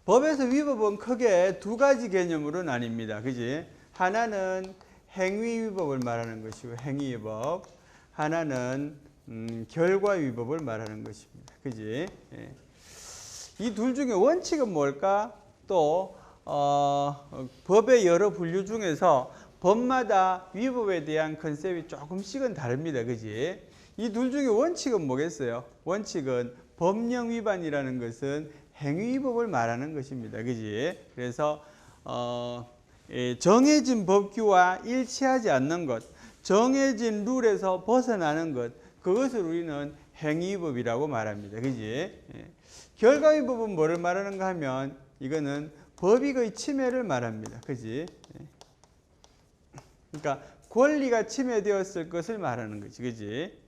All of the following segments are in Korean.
법에서 위법은 크게 두 가지 개념으로 나뉩니다. 그지? 하나는 행위위법을 말하는 것이고 행위위법, 하나는 결과위법을 말하는 것입니다. 그지? 예. 이 둘 중에 원칙은 뭘까? 또 법의 여러 분류 중에서 법마다 위법에 대한 컨셉이 조금씩은 다릅니다. 그지? 이 둘 중에 원칙은 뭐겠어요? 원칙은 법령 위반이라는 것은 행위위법을 말하는 것입니다. 그지? 그래서 정해진 법규와 일치하지 않는 것, 정해진 룰에서 벗어나는 것, 그것을 우리는 행위위법이라고 말합니다. 그지? 결과위법은 뭐를 말하는가 하면 이거는 법익의 침해를 말합니다. 그지? 그러니까 권리가 침해되었을 것을 말하는 거지. 그지?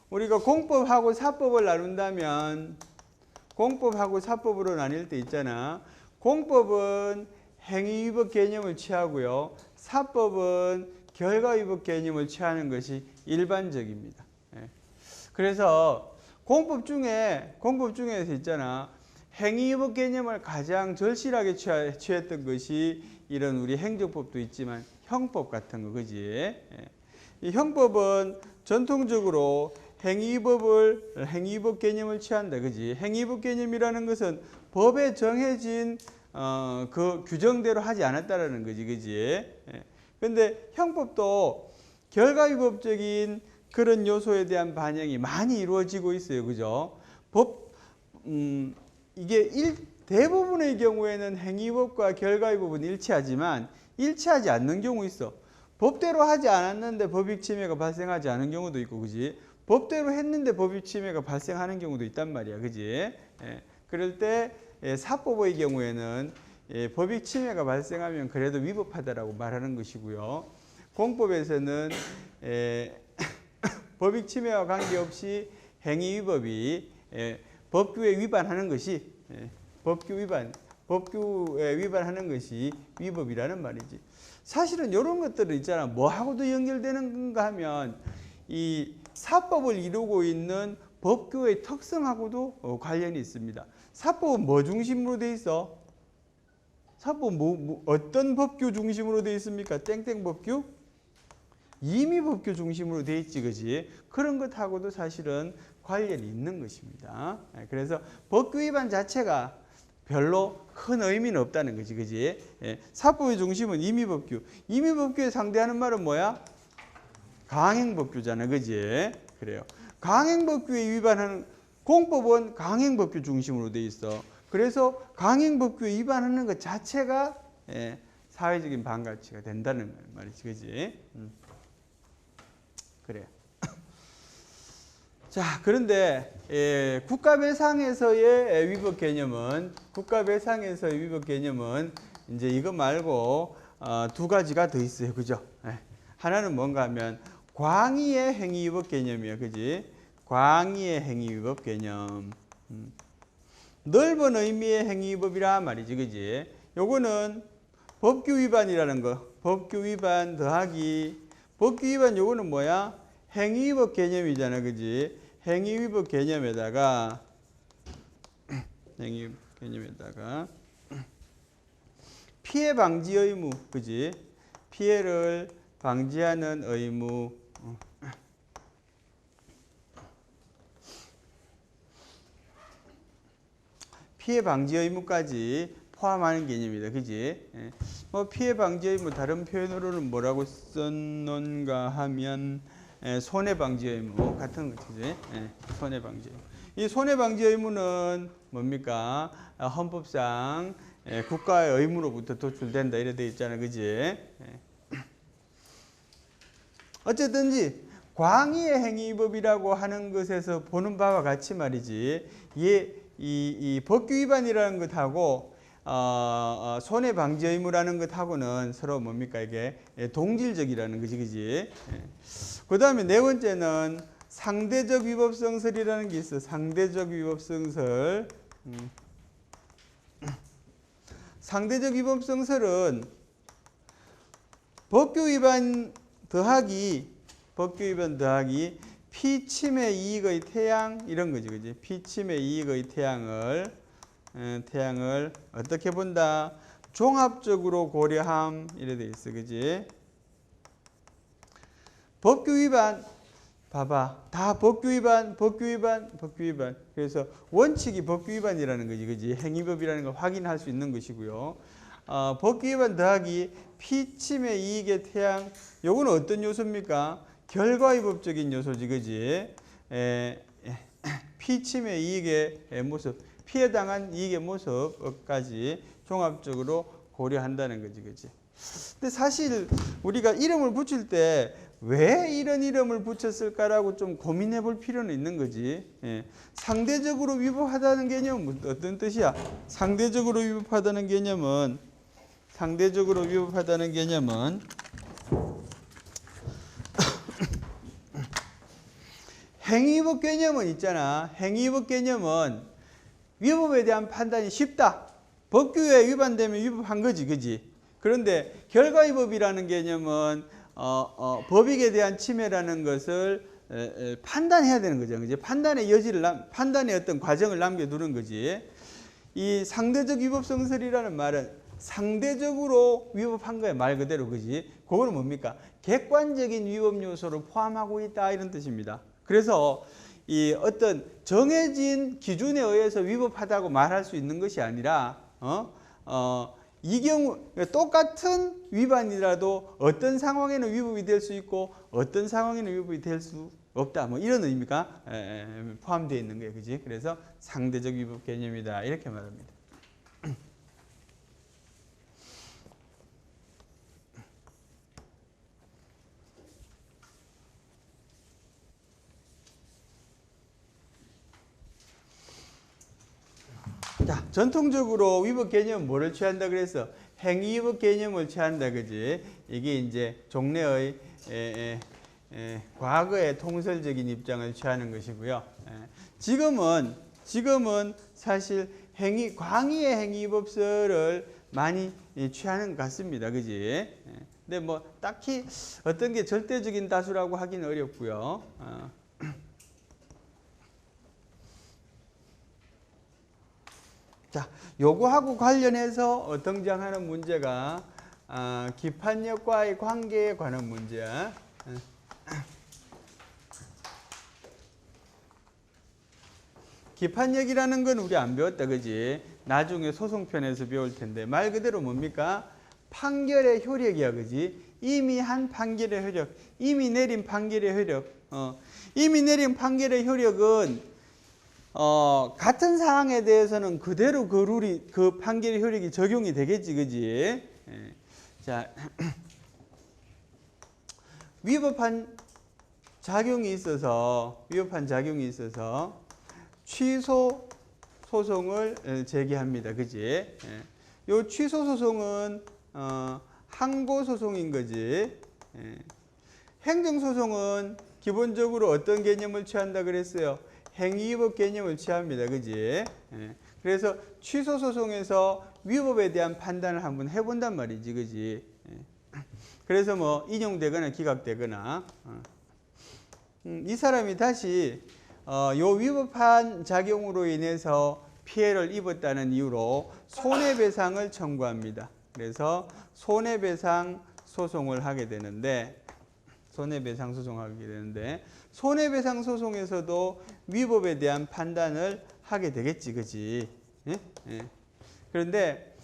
우리가 공법하고 사법을 나눈다면 공법하고 사법으로 나뉠 때 있잖아. 공법은 행위위법 개념을 취하고요. 사법은 결과위법 개념을 취하는 것이 일반적입니다. 그래서 공법 중에서 있잖아. 행위위법 개념을 가장 절실하게 취했던 것이 이런 우리 행정법도 있지만 형법 같은 거, 그지? 이 형법은 전통적으로 행위위법 개념을 취한다, 그지? 행위위법 개념이라는 것은 법에 정해진 그 규정대로 하지 않았다라는 거지, 그지? 근데 형법도 결과위법적인 그런 요소에 대한 반영이 많이 이루어지고 있어요, 그죠? 이게 대부분의 경우에는 행위법과 결과위법은 일치하지만 일치하지 않는 경우 있어. 법대로 하지 않았는데 법익 침해가 발생하지 않은 경우도 있고, 그지? 법대로 했는데 법익 침해가 발생하는 경우도 있단 말이야, 그지? 그럴 때 사법의 경우에는 법익 침해가 발생하면 그래도 위법하다라고 말하는 것이고요. 공법에서는 법익 침해와 관계없이 행위위법이 법규에 위반하는 것이 법규에 위반하는 것이 위법이라는 말이지. 사실은 이런 것들은 있잖아. 뭐하고도 연결되는가 하면 이 사법을 이루고 있는 법규의 특성하고도 관련이 있습니다. 사법은 뭐 중심으로 돼 있어? 사법은 어떤 법규 중심으로 돼 있습니까? 땡땡 법규? 임의 법규 중심으로 돼 있지, 그지? 그런 것하고도 사실은 관련이 있는 것입니다. 그래서 법규 위반 자체가 별로 큰 의미는 없다는 거지, 그지? 사법의 중심은 임의법규. 임의법규에 상대하는 말은 뭐야? 강행법규잖아, 그지? 그래요. 강행법규에 위반하는 공법은 강행법규 중심으로 돼 있어. 그래서 강행법규에 위반하는 것 자체가 사회적인 반가치가 된다는 말이지, 그지? 그래. 자, 그런데 국가배상에서의 위법 개념은 이제 이거 말고 두 가지가 더 있어요, 그죠? 하나는 뭔가 하면 광의의 행위위법 개념이에요, 그지? 광의의 행위위법 개념. 넓은 의미의 행위위법이라 말이지, 그지? 요거는 법규 위반이라는 거. 법규 위반 더하기 법규 위반 요거는 뭐야? 행위위법 개념이잖아, 그지? 행위위법 개념에다가 피해 방지 의무, 그지? 피해를 방지하는 의무. 피해 방지 의무까지 포함하는 개념이다, 그지? 뭐 피해 방지 의무 다른 표현으로는 뭐라고 썼는가 하면 손해 방지 의무 같은 거지. 손해 방지 의무. 이 손해 방지 의무는 뭡니까? 헌법상 국가의 의무로부터 도출된다 이래 돼 있잖아, 그지? 어쨌든지 광의의 행위법이라고 하는 것에서 보는 바와 같이 말이지. 이 법규 위반이라는 것하고 손해 방지 의무라는 것하고는 서로 뭡니까? 이게 동질적이라는 거지, 그지? 그 다음에 네 번째는 상대적 위법성설이라는 게 있어. 상대적 위법성설. 상대적 위법성설은 법규 위반 더하기 피침해 이익의 태양 이런 거지, 그지? 피침해 이익의 태양을 태양을 어떻게 본다? 종합적으로 고려함 이래 돼 있어, 그지? 법규 위반 봐봐, 다 법규 위반, 법규 위반, 법규 위반. 그래서 원칙이 법규 위반이라는 거지, 그지? 행위법이라는 걸 확인할 수 있는 것이고요. 법규 위반 더하기 피침해 이익의 태양, 요거는 어떤 요소입니까? 결과위법적인 요소지, 그지? 피침해 이익의 모습, 피해 당한 이익의 모습까지 종합적으로 고려한다는 거지, 그지? 근데 사실 우리가 이름을 붙일 때 왜 이런 이름을 붙였을까라고 좀 고민해 볼 필요는 있는 거지. 상대적으로 위법하다는 개념은 어떤 뜻이야? 상대적으로 위법하다는 개념은 행위법 개념은 있잖아. 행위법 개념은 위법에 대한 판단이 쉽다. 법규에 위반되면 위법한 거지, 그지? 그런데 결과위법이라는 개념은 법익에 대한 침해라는 것을 판단해야 되는 거죠, 그지? 판단의 여지를 판단의 어떤 과정을 남겨두는 거지. 이 상대적 위법성설이라는 말은 상대적으로 위법한 거야, 말 그대로, 그지? 그거는 뭡니까? 객관적인 위법 요소를 포함하고 있다, 이런 뜻입니다. 그래서 이 어떤 정해진 기준에 의해서 위법하다고 말할 수 있는 것이 아니라 이 경우 똑같은 위반이라도 어떤 상황에는 위법이 될 수 있고 어떤 상황에는 위법이 될 수 없다, 뭐 이런 의미가 포함되어 있는 거예요, 그지? 그래서 상대적 위법 개념이다, 이렇게 말합니다. 자, 전통적으로 위법 개념은 뭐를 취한다 그래서 행위위법 개념을 취한다, 그지? 이게 이제 종래의 과거의 통설적인 입장을 취하는 것이고요. 지금은 사실 광의의 행위법설을 많이 취하는 것 같습니다, 그지? 근데 뭐 딱히 어떤 게 절대적인 다수라고 하기는 어렵고요. 자, 요거하고 관련해서 등장하는 문제가 기판력과의 관계에 관한 문제야. 기판력이라는 건 우리 안 배웠다, 그지? 나중에 소송편에서 배울 텐데 말 그대로 뭡니까? 판결의 효력이야, 그지? 이미 한 판결의 효력, 이미 내린 판결의 효력. 이미 내린 판결의 효력은 같은 사항에 대해서는 그대로 그 룰이, 그 판결의 효력이 적용이 되겠지, 그지? 자, 위법한 작용이 있어서 취소 소송을 제기합니다, 그지? 요 취소 소송은 항고 소송인 거지. 행정 소송은 기본적으로 어떤 개념을 취한다 그랬어요? 행위위법 개념을 취합니다, 그지? 그래서 취소 소송에서 위법에 대한 판단을 한번 해본단 말이지, 그지? 그래서 뭐 인용되거나 기각되거나 이 사람이 다시 요 위법한 작용으로 인해서 피해를 입었다는 이유로 손해배상을 청구합니다. 그래서 손해배상 소송을 하게 되는데 손해배상 소송에서도 위법에 대한 판단을 하게 되겠지, 그지? 그런데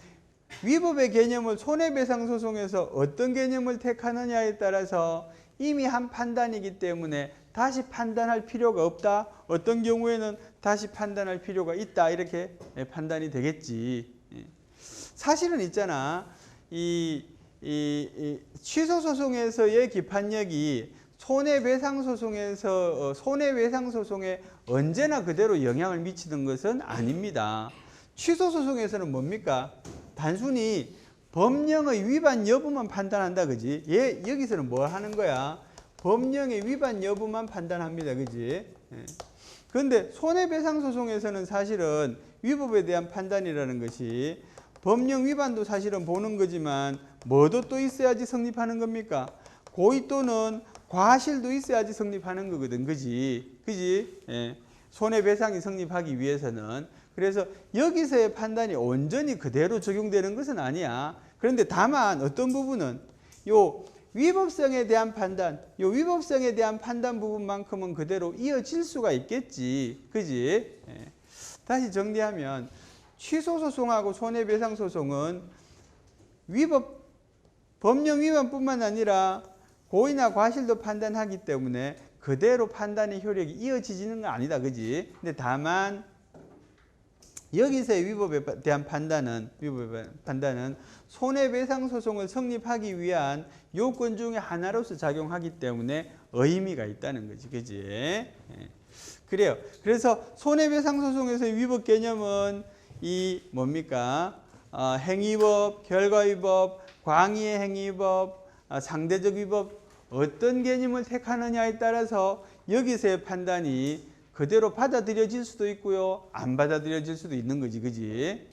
위법의 개념을 손해배상 소송에서 어떤 개념을 택하느냐에 따라서 이미 한 판단이기 때문에 다시 판단할 필요가 없다. 어떤 경우에는 다시 판단할 필요가 있다. 이렇게 판단이 되겠지. 사실은 있잖아. 이 취소 소송에서의 기판력이 손해배상 소송에 언제나 그대로 영향을 미치는 것은 아닙니다. 취소 소송에서는 뭡니까? 단순히 법령의 위반 여부만 판단한다, 그지? 여기서는 뭐 하는 거야? 법령의 위반 여부만 판단합니다, 그지? 그런데 손해배상 소송에서는 사실은 위법에 대한 판단이라는 것이 법령 위반도 사실은 보는 거지만 뭐도 또 있어야지 성립하는 겁니까? 고의 또는 과실도 있어야지 성립하는 거거든, 그지? 그지? 손해배상이 성립하기 위해서는. 그래서 여기서의 판단이 온전히 그대로 적용되는 것은 아니야. 그런데 다만 어떤 부분은 요 위법성에 대한 판단, 요 위법성에 대한 판단 부분만큼은 그대로 이어질 수가 있겠지. 그지? 예. 다시 정리하면 취소소송하고 손해배상소송은 법령 위반뿐만 아니라 고의나 과실도 판단하기 때문에 그대로 판단의 효력이 이어지지는 건 아니다. 그지? 근데 다만 여기서의 위법에 대한 판단은 손해배상소송을 성립하기 위한 요건 중에 하나로서 작용하기 때문에 의미가 있다는 거지. 그지? 예. 그래요. 그래서 손해배상소송에서의 위법 개념은 이 뭡니까? 행위법, 결과위법, 광의의 행위법, 상대적 위법, 어떤 개념을 택하느냐에 따라서 여기서의 판단이 그대로 받아들여질 수도 있고요, 안 받아들여질 수도 있는 거지. 그지?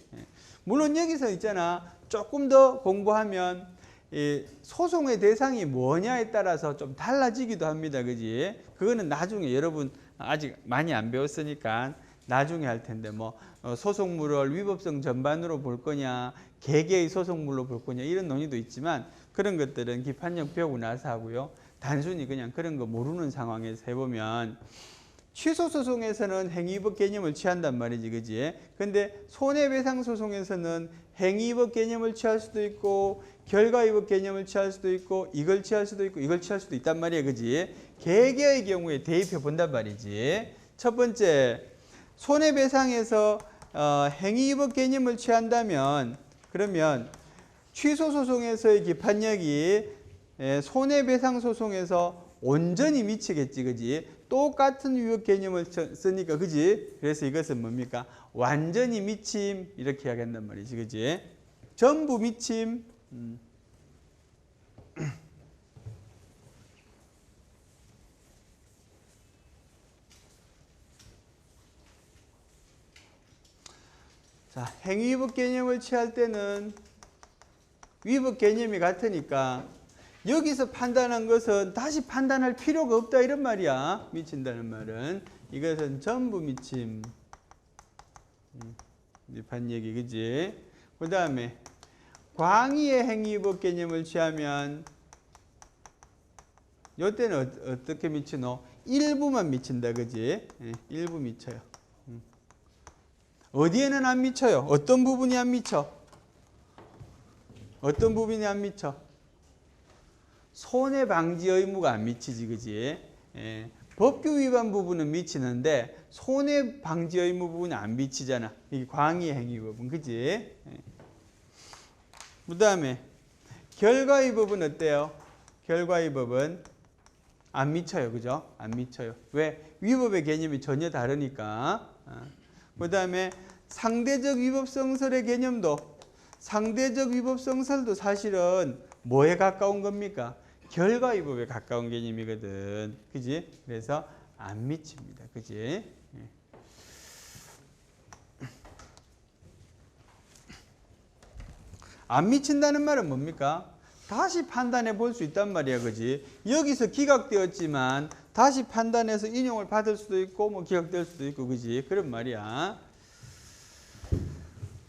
물론 여기서 있잖아, 조금 더 공부하면 이 소송의 대상이 뭐냐에 따라서 좀 달라지기도 합니다. 그지? 그거는 나중에 여러분 아직 많이 안 배웠으니까 나중에 할 텐데, 뭐 소송물을 위법성 전반으로 볼 거냐, 개개의 소송물로 볼 거냐, 이런 논의도 있지만 그런 것들은 기판력 배우고 나서 하고요. 단순히 그냥 그런 거 모르는 상황에서 해보면 취소소송에서는 행위법 개념을 취한단 말이지. 그지? 근데 손해배상소송에서는 행위법 개념을 취할 수도 있고 결과위법 개념을 취할 수도 있고 이걸 취할 수도 있고 이걸 취할 수도 있단 말이야. 그지? 개개의 경우에 대입해 본단 말이지. 첫 번째, 손해배상에서 행위법 개념을 취한다면 그러면 취소소송에서의 기판력이 손해배상소송에서 온전히 미치겠지. 그지? 똑같은 위법 개념을 쓰니까. 그지? 그래서 이것은 뭡니까? 완전히 미침 이렇게 이야기한단 말이지. 그지? 전부 미침. 자, 행위법 개념을 취할 때는 위법 개념이 같으니까 여기서 판단한 것은 다시 판단할 필요가 없다 이런 말이야. 미친다는 말은 이것은 전부 미침. 반얘기. 그지? 그 다음에 광의의 행위법 개념을 취하면 이때는 어떻게 미치노? 일부만 미친다. 그지? 일부 미쳐요. 어디에는 안 미쳐요? 어떤 부분이 안 미쳐? 어떤 부분이 안 미쳐? 손해방지 의무가 안 미치지. 그지? 법규 위반 부분은 미치는데 손해방지 의무 부분이 안 미치잖아. 이 광의 행위법은. 그지? 그 다음에 결과위법은 어때요? 결과위법은 안 미쳐요. 그죠? 안 미쳐요. 왜? 위법의 개념이 전혀 다르니까. 그 다음에 상대적 위법성설의 개념도, 상대적 위법성설도 사실은 뭐에 가까운 겁니까? 결과위법에 가까운 개념이거든. 그지? 그래서 안 미칩니다. 그지? 안 미친다는 말은 뭡니까? 다시 판단해 볼 수 있단 말이야. 그지? 여기서 기각되었지만 다시 판단해서 인용을 받을 수도 있고 뭐 기각될 수도 있고. 그지? 그런 말이야.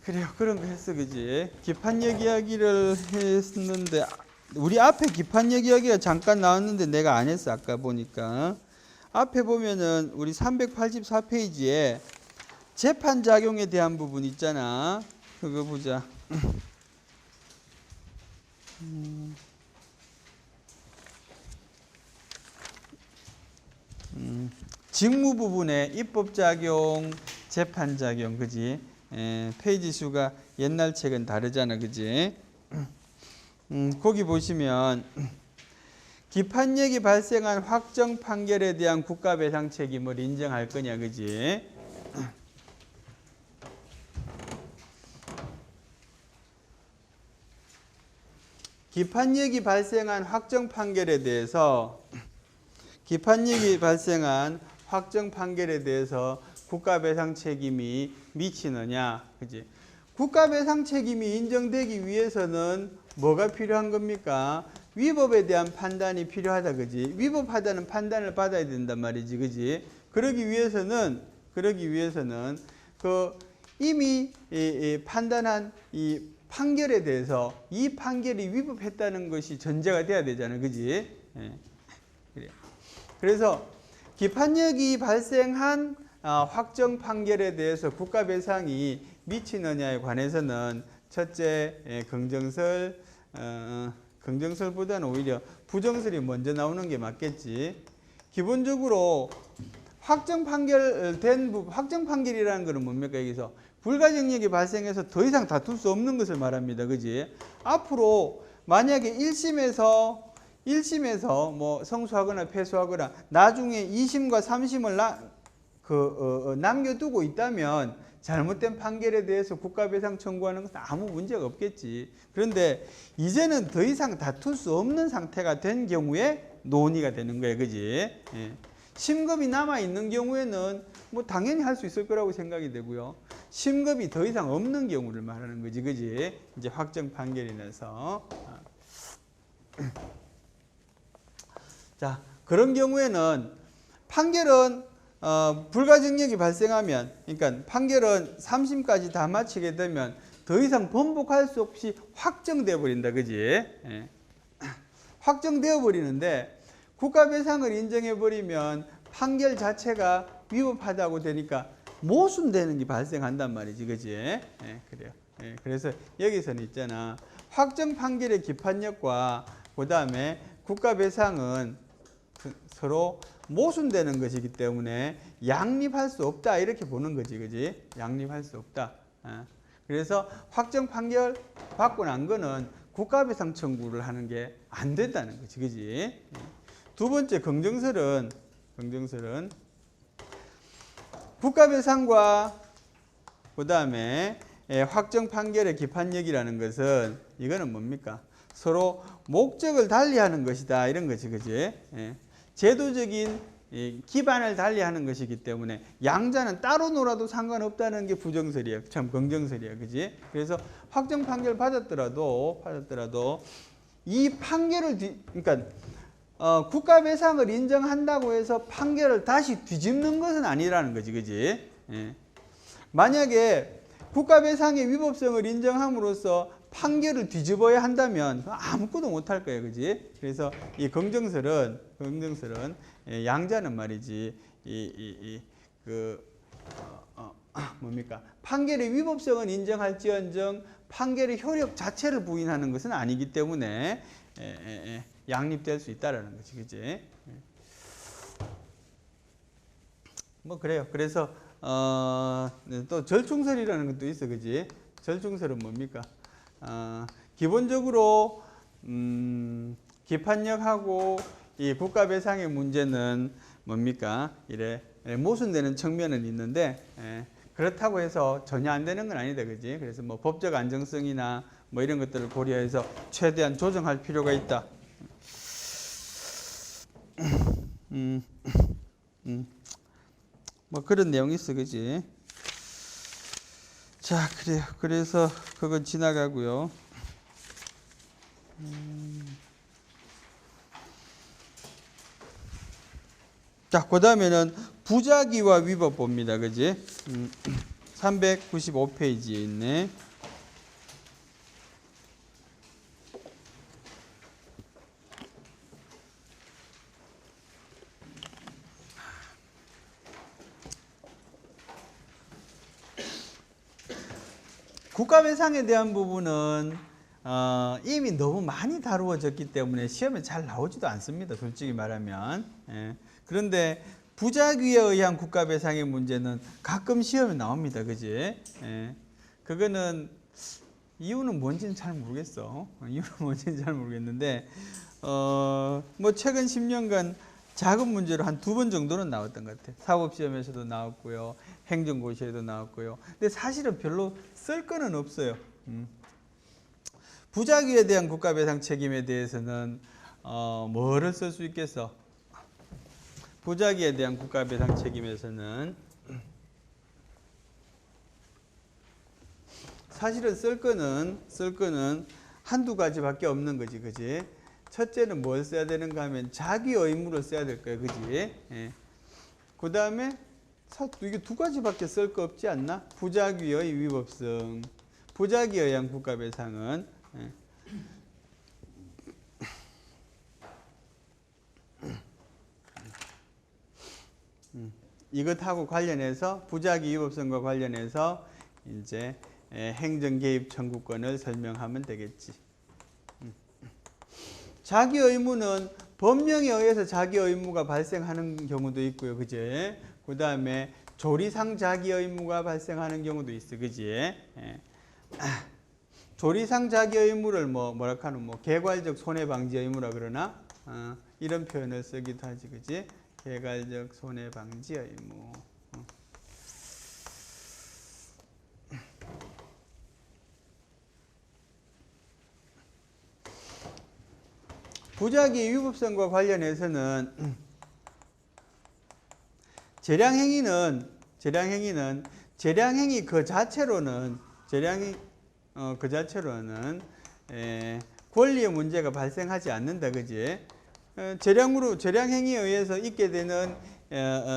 그래요. 그런 거 했어. 그지? 기판력 이야기를 했는데 우리 앞에 기판력 이야기가 잠깐 나왔는데 내가 안 했어. 아까 보니까. 앞에 보면은 우리 384페이지에 재판작용에 대한 부분 있잖아. 그거 보자. 직무 부분에 입법작용, 재판작용. 그지? 페이지 수가 옛날 책은 다르잖아. 그지? 거기 보시면 기판력이 발생한 확정 판결에 대한 국가배상 책임을 인정할 거냐. 그지? 기판력이 발생한 확정 판결에 대해서 국가배상 책임이 미치느냐. 그지? 국가배상 책임이 인정되기 위해서는 뭐가 필요한 겁니까? 위법에 대한 판단이 필요하다. 그지? 위법하다는 판단을 받아야 된단 말이지. 그지? 그러기 위해서는 그러기 위해서는 그 이미 이 판단한 이 판결에 대해서 이 판결이 위법했다는 것이 전제가 돼야 되잖아요. 그지? 예. 그래요. 그래서 기판력이 발생한 확정 판결에 대해서 국가배상이 미치느냐에 관해서는 첫째, 긍정설보다는 오히려 부정설이 먼저 나오는 게 맞겠지. 기본적으로 확정 판결이라는 것은 뭡니까? 여기서 불가정력이 발생해서 더 이상 다툴 수 없는 것을 말합니다. 그지? 앞으로 만약에 1심에서 뭐 성수하거나 패소하거나 나중에 2심과 3심을 남겨두고 있다면 잘못된 판결에 대해서 국가배상 청구하는 것은 아무 문제가 없겠지. 그런데 이제는 더 이상 다툴 수 없는 상태가 된 경우에 논의가 되는 거예요. 그지? 예. 심급이 남아있는 경우에는 뭐 당연히 할 수 있을 거라고 생각이 되고요. 심급이 더 이상 없는 경우를 말하는 거지. 그지? 이제 확정 판결이 나서. 자, 그런 경우에는 판결은 불가증력이 발생하면, 그러니까 판결은 3심까지 다 마치게 되면 더 이상 번복할 수 없이 확정되어 버린다. 그지? 예. 확정되어 버리는데 국가배상을 인정해 버리면 판결 자체가 위법하다고 되니까 모순되는 게 발생한단 말이지. 그지? 예, 그래요. 예, 그래서 여기서는 있잖아. 확정 판결의 기판력과 그 다음에 국가배상은 서로 모순되는 것이기 때문에 양립할 수 없다. 이렇게 보는 거지. 그지? 양립할 수 없다. 그래서 확정 판결 받고 난 거는 국가배상 청구를 하는 게 안 된다는 거지. 그지? 두 번째 긍정설은 국가배상과 그 다음에 확정 판결의 기판력이라는 것은 이거는 뭡니까? 서로 목적을 달리하는 것이다. 이런 거지. 그지? 제도적인 기반을 달리하는 것이기 때문에 양자는 따로 놀아도 상관없다는 게 부정설이야. 참 긍정설이야. 그지? 그래서 확정 판결 받았더라도 이 판결을 그러니까 국가배상을 인정한다고 해서 판결을 다시 뒤집는 것은 아니라는 거지. 그지? 만약에 국가배상의 위법성을 인정함으로써 판결을 뒤집어야 한다면 아무것도 못할 거예요. 그지? 그래서 이 긍정설은 양자는 말이지 뭡니까? 판결의 위법성은 인정할지언정 판결의 효력 자체를 부인하는 것은 아니기 때문에 양립될 수 있다라는 거지. 그지? 뭐 그래요. 그래서 또 절충설이라는 것도 있어. 그지? 절충설은 뭡니까? 기본적으로 기판력하고 이 국가배상의 문제는 뭡니까? 이래 모순되는 측면은 있는데 그렇다고 해서 전혀 안 되는 건 아니다. 그지? 그래서 뭐 법적 안정성이나 뭐 이런 것들을 고려해서 최대한 조정할 필요가 있다. 뭐 그런 내용이 있어. 그지? 자, 그래요. 그래서 그건 지나가고요. 자, 그 다음에는 부작위와 위법 봅니다. 그지? 395페이지에 있네. 국가배상에 대한 부분은 이미 너무 많이 다루어졌기 때문에 시험에 잘 나오지도 않습니다. 솔직히 말하면. 그런데 부작위에 의한 국가배상의 문제는 가끔 시험에 나옵니다. 그지? 그거는 이유는 뭔지는 잘 모르겠어. 이유는 뭔지는 잘 모르겠는데 뭐 최근 10년간 작은 문제로 한 2번 정도는 나왔던 것 같아요. 사법시험에서도 나왔고요. 행정고시에도 나왔고요. 근데 사실은 별로 쓸 거는 없어요. 부작위에 대한 국가배상 책임에 대해서는 뭐를 쓸 수 있겠어? 부작위에 대한 국가배상 책임에서는 사실은 쓸 거는 한두 가지밖에 없는 거지. 그지? 첫째는 뭘 써야 되는가 하면 자기 의무를 써야 될 거예요. 그지? 그 다음에 이게 두 가지밖에 쓸 거 없지 않나? 부작위의 위법성, 부작위에 의한 국가배상은 이것하고 관련해서 부작위 위법성과 관련해서 이제 행정 개입 청구권을 설명하면 되겠지. 자기 의무는 법령에 의해서 자기 의무가 발생하는 경우도 있고요, 그지? 그 다음에 조리상 자기 의무가 발생하는 경우도 있어, 그지? 조리상 자기 의무를 뭐랄까 하는 개괄적 손해방지 의무라 그러나 이런 표현을 쓰기도 하지, 그지? 개괄적 손해방지 의무. 부작위 위법성과 관련해서는 재량행위 그 자체로는 권리의 문제가 발생하지 않는다, 그지? 재량행위에 의해서 있게 되는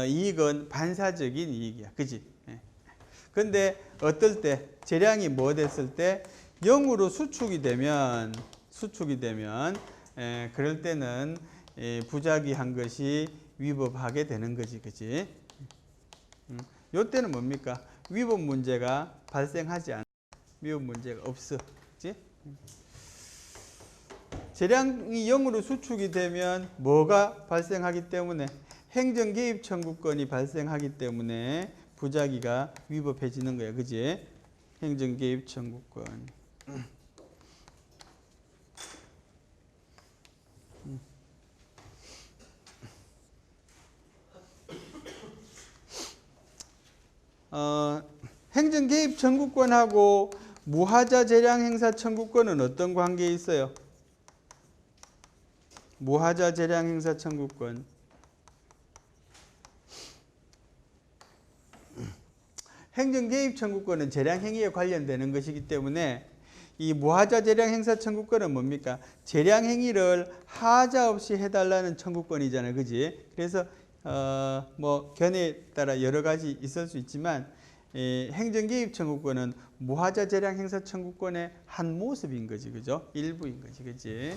이익은 반사적인 이익이야, 그지? 근데 어떨 때 재량이 뭐 됐을 때 0으로 수축이 되면 그럴 때는 부작위한 것이 위법하게 되는 거지, 그지? 요때는 뭡니까? 위법 문제가 발생하지 않아. 위법 문제가 없어, 그지? 재량이 0으로 수축이 되면 뭐가 발생하기 때문에 행정 개입 청구권이 발생하기 때문에 부작위가 위법해지는 거야, 그지? 행정 개입 청구권. 행정 개입 청구권하고 무하자 재량 행사 청구권은 어떤 관계에 있어요? 무하자 재량 행사 청구권. 행정 개입 청구권은 재량 행위에 관련되는 것이기 때문에 이 무하자 재량 행사 청구권은 뭡니까? 재량 행위를 하자 없이 해달라는 청구권이잖아요, 그지? 그래서 견해에 따라 여러 가지 있을 수 있지만 행정 개입 청구권은 무하자 재량 행사 청구권의 한 모습인 거지, 그죠? 일부인 거지, 그지?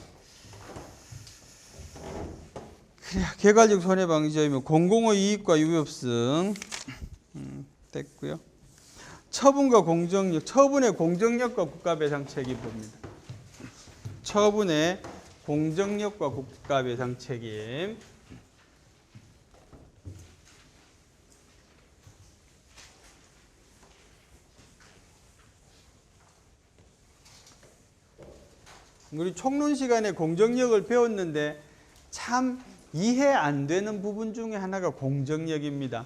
그래, 개괄적 손해방지의무, 공공의 이익과 위법성 됐고요. 처분과 공정력, 처분의 공정력과 국가배상 책임 봅니다. 처분의 공정력과 국가배상 책임. 우리 총론 시간에 공정력을 배웠는데 참 이해 안 되는 부분 중에 하나가 공정력입니다.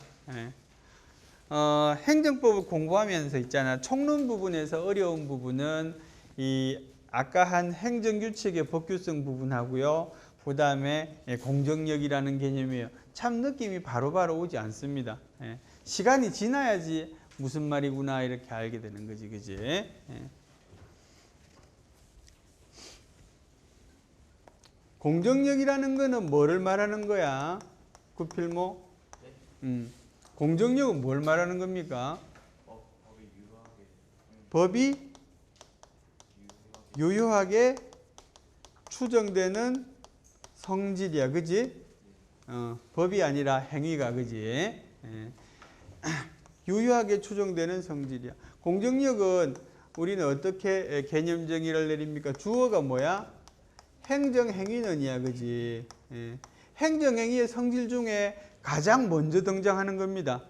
행정법을 공부하면서 있잖아. 총론 부분에서 어려운 부분은 이 아까 한 행정규칙의 법규성 부분하고요. 그 다음에 공정력이라는 개념이에요. 참 느낌이 바로바로 오지 않습니다. 시간이 지나야지 무슨 말이구나 이렇게 알게 되는 거지, 그지? 공정력이라는 거는 뭐를 말하는 거야? 구필모? 공정력은 뭘 말하는 겁니까? 법이 유효하게 추정되는 성질이야, 그지? 법이 아니라 행위가, 그지? 유효하게 추정되는 성질이야. 공정력은 우리는 어떻게 개념 정의를 내립니까? 주어가 뭐야? 행정행위는이야, 그지? 행정행위의 성질 중에 가장 먼저 등장하는 겁니다.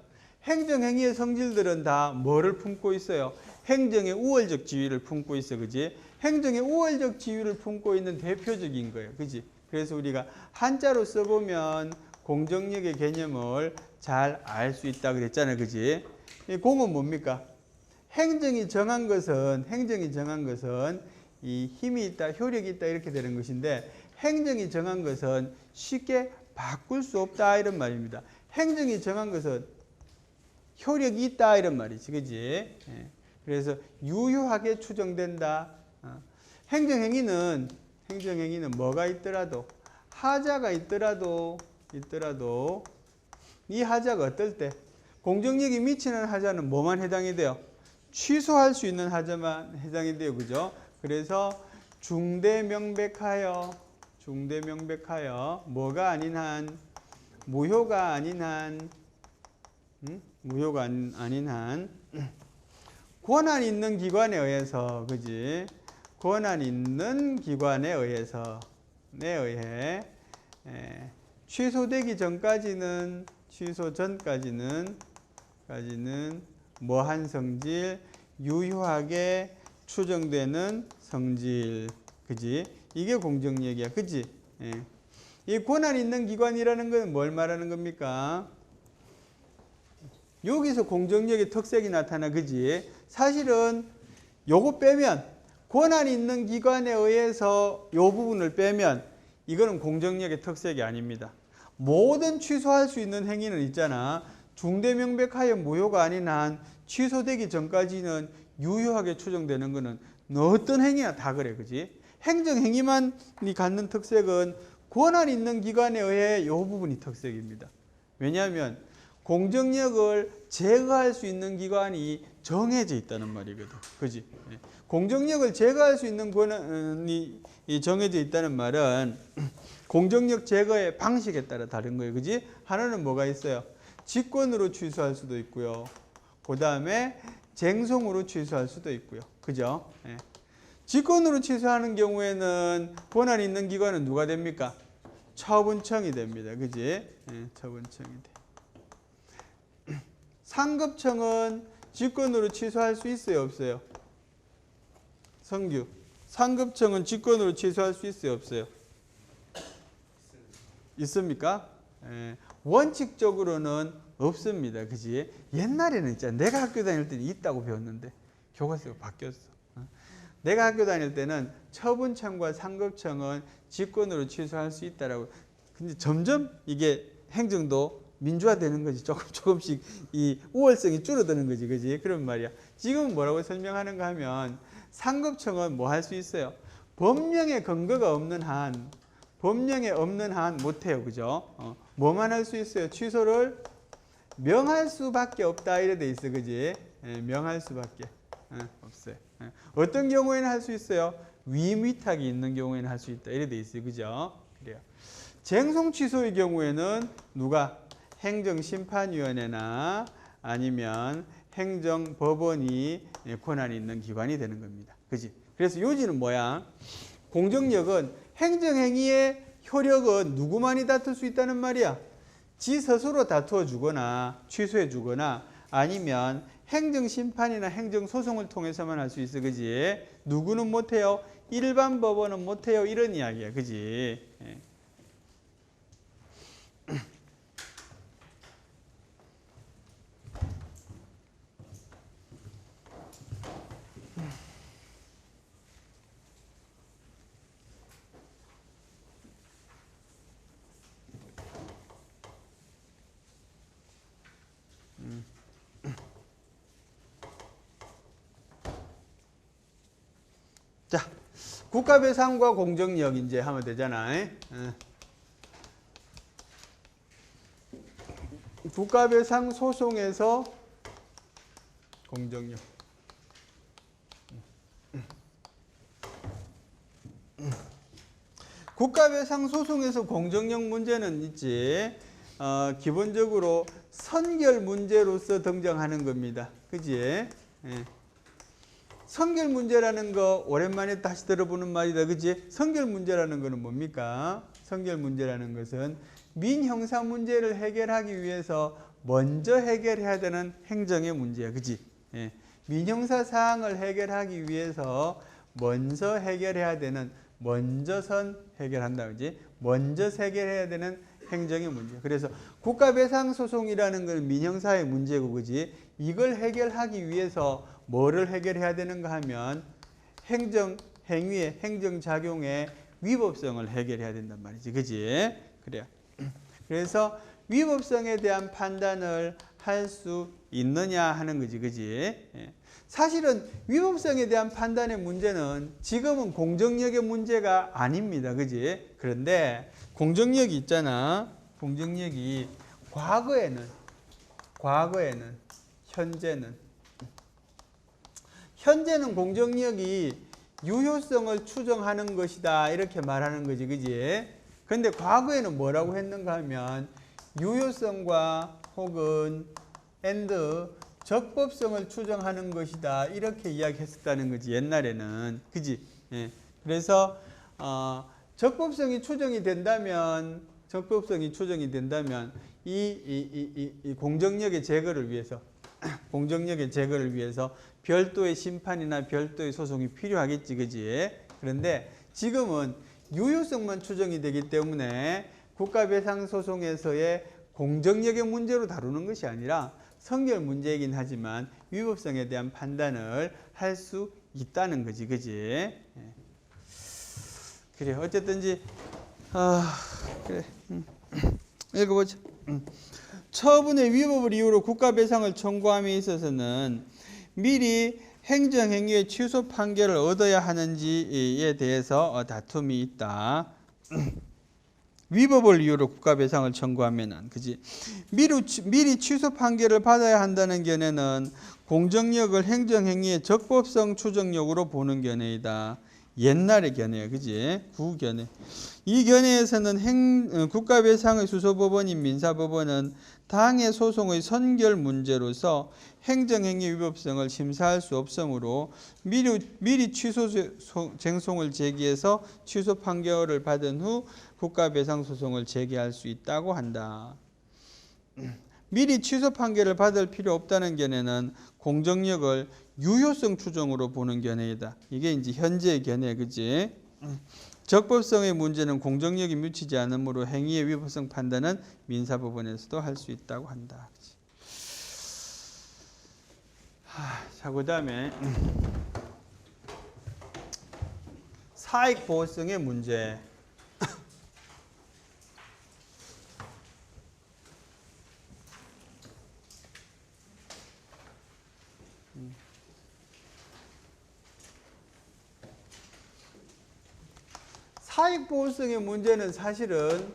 행정행위의 성질들은 다 뭐를 품고 있어요? 행정의 우월적 지위를 품고 있어, 그지? 행정의 우월적 지위를 품고 있는 대표적인 거예요, 그지? 그래서 우리가 한자로 써보면 공정력의 개념을 잘 알 수 있다 그랬잖아요, 그지? 공은 뭡니까? 행정이 정한 것은 이 힘이 있다, 효력이 있다 이렇게 되는 것인데 행정이 정한 것은 쉽게 바꿀 수 없다 이런 말입니다. 행정이 정한 것은 효력이 있다 이런 말이지, 그지? 그래서 유효하게 추정된다. 행정행위는 뭐가 있더라도 하자가 있더라도 이 하자가 어떨 때 공정력이 미치는 하자는 뭐만 해당이 돼요? 취소할 수 있는 하자만 해당이 돼요. 그죠? 그래서 중대명백하여 뭐가 아닌 한, 무효가 아닌 한, 무효가 아닌 한, 권한 있는 기관에 의해서, 그지? 권한 있는 기관에 의해서, 취소되기 전까지는, 취소 전까지는 뭐한 성질, 유효하게 추정되는 성질, 그지? 이게 공정력이야, 그지? 예. 이 권한 있는 기관이라는 건 뭘 말하는 겁니까? 여기서 공정력의 특색이 나타나, 그지? 사실은 요거 빼면, 권한 있는 기관에 의해서 요 부분을 빼면 이거는 공정력의 특색이 아닙니다. 모든 취소할 수 있는 행위는 있잖아. 중대명백하여 무효가 아닌 한 취소되기 전까지는 유효하게 추정되는 거는 어떤 행위나 다 그래, 그지? 행정행위만이 갖는 특색은 권한 있는 기관에 의해 이 부분이 특색입니다. 왜냐하면 공정력을 제거할 수 있는 기관이 정해져 있다는 말이거든, 그지? 공정력을 제거할 수 있는 권한이 정해져 있다는 말은 공정력 제거의 방식에 따라 다른 거예요, 그지? 하나는 뭐가 있어요? 직권으로 취소할 수도 있고요. 그 다음에 쟁송으로 취소할 수도 있고요. 그죠? 예. 직권으로 취소하는 경우에는 권한 있는 기관은 누가 됩니까? 처분청이 됩니다. 그지? 예, 처분청이 돼. 상급청은 직권으로 취소할 수 있어요? 없어요? 성규. 상급청은 직권으로 취소할 수 있어요? 없어요? 있습니까? 예. 원칙적으로는 없습니다. 그지? 옛날에는 있잖아. 내가 학교 다닐 때는 있다고 배웠는데 교과서가 바뀌었어. 내가 학교 다닐 때는 처분청과 상급청은 직권으로 취소할 수 있다라고. 근데 점점 이게 행정도 민주화되는 거지. 조금씩 이 우월성이 줄어드는 거지. 그지? 그런 말이야. 지금은 뭐라고 설명하는가 하면 상급청은 뭐 할 수 있어요? 법령의 근거가 없는 한, 법령에 없는 한 못해요. 그죠? 뭐만 할 수 있어요? 취소를 명할 수밖에 없다. 이래 돼 있어. 그지? 명할 수밖에 없어요. 어떤 경우에는 할 수 있어요? 위임위탁이 있는 경우에는 할 수 있다. 이래 돼 있어요. 그죠? 그래요. 쟁송 취소의 경우에는 누가? 행정심판위원회나 아니면 행정법원이 권한이 있는 기관이 되는 겁니다. 그지? 그래서 요지는 뭐야? 공정력은 행정행위의 효력은 누구만이 다툴 수 있다는 말이야? 지 스스로 다투어 주거나 취소해 주거나 아니면 행정심판이나 행정소송을 통해서만 할 수 있어. 그지? 누구는 못해요? 일반 법원은 못해요. 이런 이야기야. 그지? 자, 국가배상과 공정력 이제 하면 되잖아. 국가배상 소송에서 공정력. 국가배상 소송에서 공정력 문제는 있지. 기본적으로 선결 문제로서 등장하는 겁니다. 그지? 선결 문제라는 거 오랜만에 다시 들어보는 말이다. 그지? 선결 문제라는 거는 뭡니까? 선결 문제라는 것은 민형사 문제를 해결하기 위해서 먼저 해결해야 되는 행정의 문제야. 그지? 민형사 사항을 해결하기 위해서 먼저 해결해야 되는, 먼저선 해결한다. 그지? 먼저 해결해야 되는 행정의 문제. 그래서 국가배상소송이라는 건 민형사의 문제고, 그지? 이걸 해결하기 위해서 뭐를 해결해야 되는가 하면 행정행위의 행정작용의 위법성을 해결해야 된단 말이지. 그지? 그래요. 그래서 위법성에 대한 판단을 할 수 있느냐 하는 거지. 그지? 사실은 위법성에 대한 판단의 문제는 지금은 공정력의 문제가 아닙니다. 그지? 그런데 공정력이 있잖아. 공정력이 과거에는 과거에는, 현재는 공정력이 유효성을 추정하는 것이다 이렇게 말하는 거지, 그지? 근데 과거에는 뭐라고 했는가 하면 유효성과 혹은 적법성을 추정하는 것이다 이렇게 이야기했었다는 거지, 옛날에는, 그지? 예. 그래서 적법성이 추정이 된다면 이 공정력의 제거를 위해서 별도의 심판이나 별도의 소송이 필요하겠지, 그지? 그런데 지금은 유효성만 추정이 되기 때문에 국가배상소송에서의 공정력의 문제로 다루는 것이 아니라 성결 문제이긴 하지만 위법성에 대한 판단을 할 수 있다는 거지, 그지? 그래, 어쨌든지 그래, 읽어보자. 처분의 위법을 이유로 국가배상을 청구함에 있어서는 미리 행정행위의 취소 판결을 얻어야 하는지에 대해서 다툼이 있다. 위법을 이유로 국가배상을 청구하면은, 그지? 미리 취소 판결을 받아야 한다는 견해는 공정력을 행정행위의 적법성 추정력으로 보는 견해이다. 옛날의 견해야, 그지? 구견해. 이 견해에서는 국가배상의 수소법원인 민사법원은 당해 소송의 선결 문제로서 행정행위 위법성을 심사할 수 없으므로 미리 취소 쟁송을 제기해서 취소 판결을 받은 후 국가배상 소송을 제기할 수 있다고 한다. 미리 취소 판결을 받을 필요 없다는 견해는 공정력을 유효성 추정으로 보는 견해이다. 이게 이제 현재의 견해, 그지? 적법성의 문제는 공정력이 미치지 않으므로 행위의 위법성 판단은 민사법원에서도 할 수 있다고 한다. 그치? 자, 그 다음에 사익보호성의 문제. 사익보호성의 문제는 사실은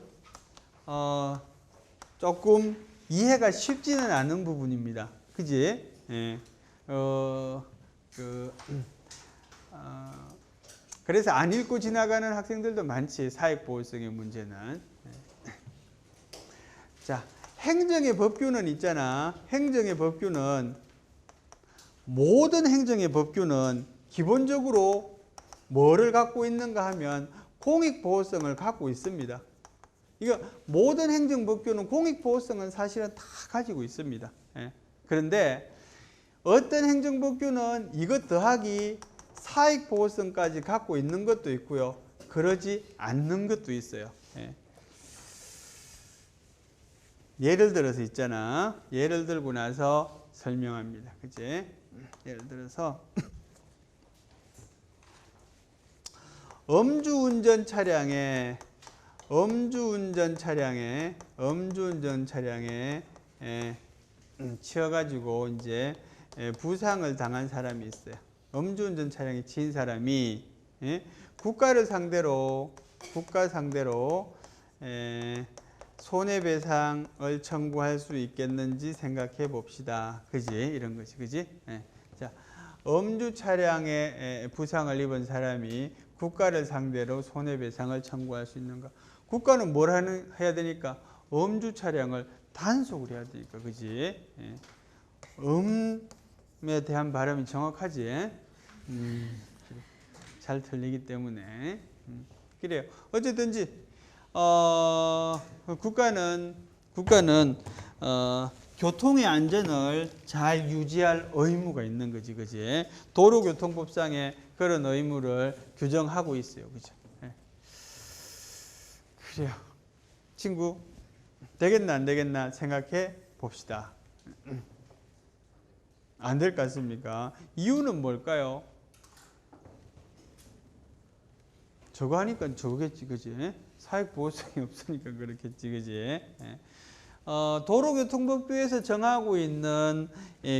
조금 이해가 쉽지는 않은 부분입니다. 그지? 예. 그래서 안 읽고 지나가는 학생들도 많지, 사익보호성의 문제는. 자, 행정의 법규는 있잖아. 모든 행정의 법규는 기본적으로 뭐를 갖고 있는가 하면 공익보호성을 갖고 있습니다. 이거 모든 행정법규는 공익보호성은 사실은 다 가지고 있습니다. 예. 그런데 어떤 행정법규는 이것 더하기 사익보호성까지 갖고 있는 것도 있고요. 그러지 않는 것도 있어요. 예. 예를 들어서 있잖아. 예를 들고 나서 설명합니다. 그치? 예를 들어서 음주운전 차량에 치여가지고 이제 부상을 당한 사람이 있어요. 음주운전 차량에 치인 사람이 국가 상대로 손해배상을 청구할 수 있겠는지 생각해 봅시다. 그지? 이런 것이, 그지? 자, 음주 차량에 부상을 입은 사람이 국가를 상대로 손해배상을 청구할 수 있는가? 국가는 뭘 해야 되니까? 음주 차량을 단속을 해야 되니까, 그지? 음에 대한 발음이 정확하지? 잘 틀리기 때문에. 그래요. 어쨌든지, 국가는 교통의 안전을 잘 유지할 의무가 있는 거지, 그지? 도로교통법상에 그런 의무를 규정하고 있어요, 그죠? 그래요. 친구, 되겠나 안 되겠나 생각해 봅시다. 안 될 것 같습니까? 이유는 뭘까요? 저거 하니까 저거겠지, 그지? 사익보호성이 없으니까 그렇겠지, 그지? 도로교통법규에서 정하고 있는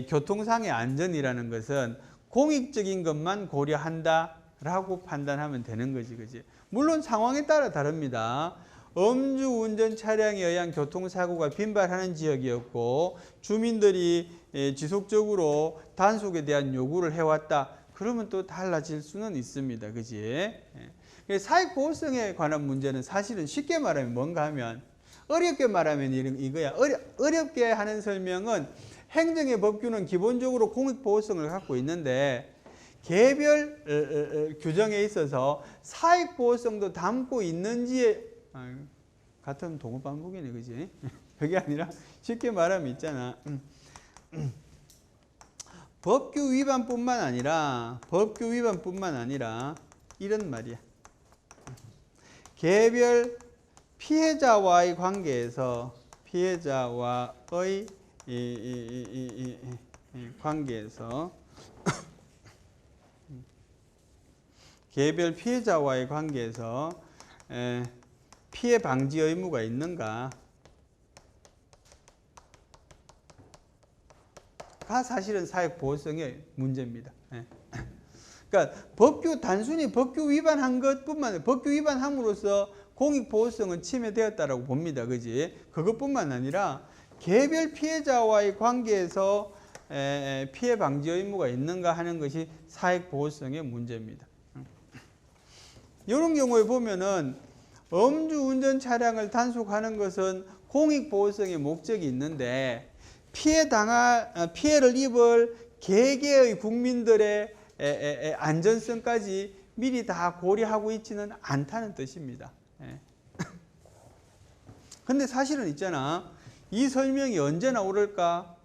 교통상의 안전이라는 것은 공익적인 것만 고려한다라고 판단하면 되는 거지, 그지? 물론 상황에 따라 다릅니다. 음주운전 차량에 의한 교통사고가 빈발하는 지역이었고 주민들이 지속적으로 단속에 대한 요구를 해왔다. 그러면 또 달라질 수는 있습니다. 그지? 사익보호성에 관한 문제는 사실은 쉽게 말하면 뭔가 하면 어렵게 말하면 이거야. 어렵게 하는 설명은 행정의 법규는 기본적으로 공익보호성을 갖고 있는데 개별 규정에 있어서 사익보호성도 담고 있는지에 같은 동업반복이네. 그지? 그게 아니라 쉽게 말하면 있잖아. 법규 위반뿐만 아니라 이런 말이야. 개별 피해자와의 관계에서 개별 피해자와의 관계에서 피해 방지 의무가 있는가? 가 사실은 사익보호성의 문제입니다. 그러니까 단순히 법규 위반한 것뿐만 아니라 법규 위반함으로써 공익보호성은 침해되었다라고 봅니다. 그지? 그것뿐만 아니라 개별 피해자와의 관계에서 피해 방지 의무가 있는가 하는 것이 사익보호성의 문제입니다. 이런 경우에 보면은 음주운전 차량을 단속하는 것은 공익보호성의 목적이 있는데 피해를 입을 개개의 국민들의 안전성까지 미리 다 고려하고 있지는 않다는 뜻입니다. 근데 사실은 있잖아. 이 설명이 언제나 옳을까?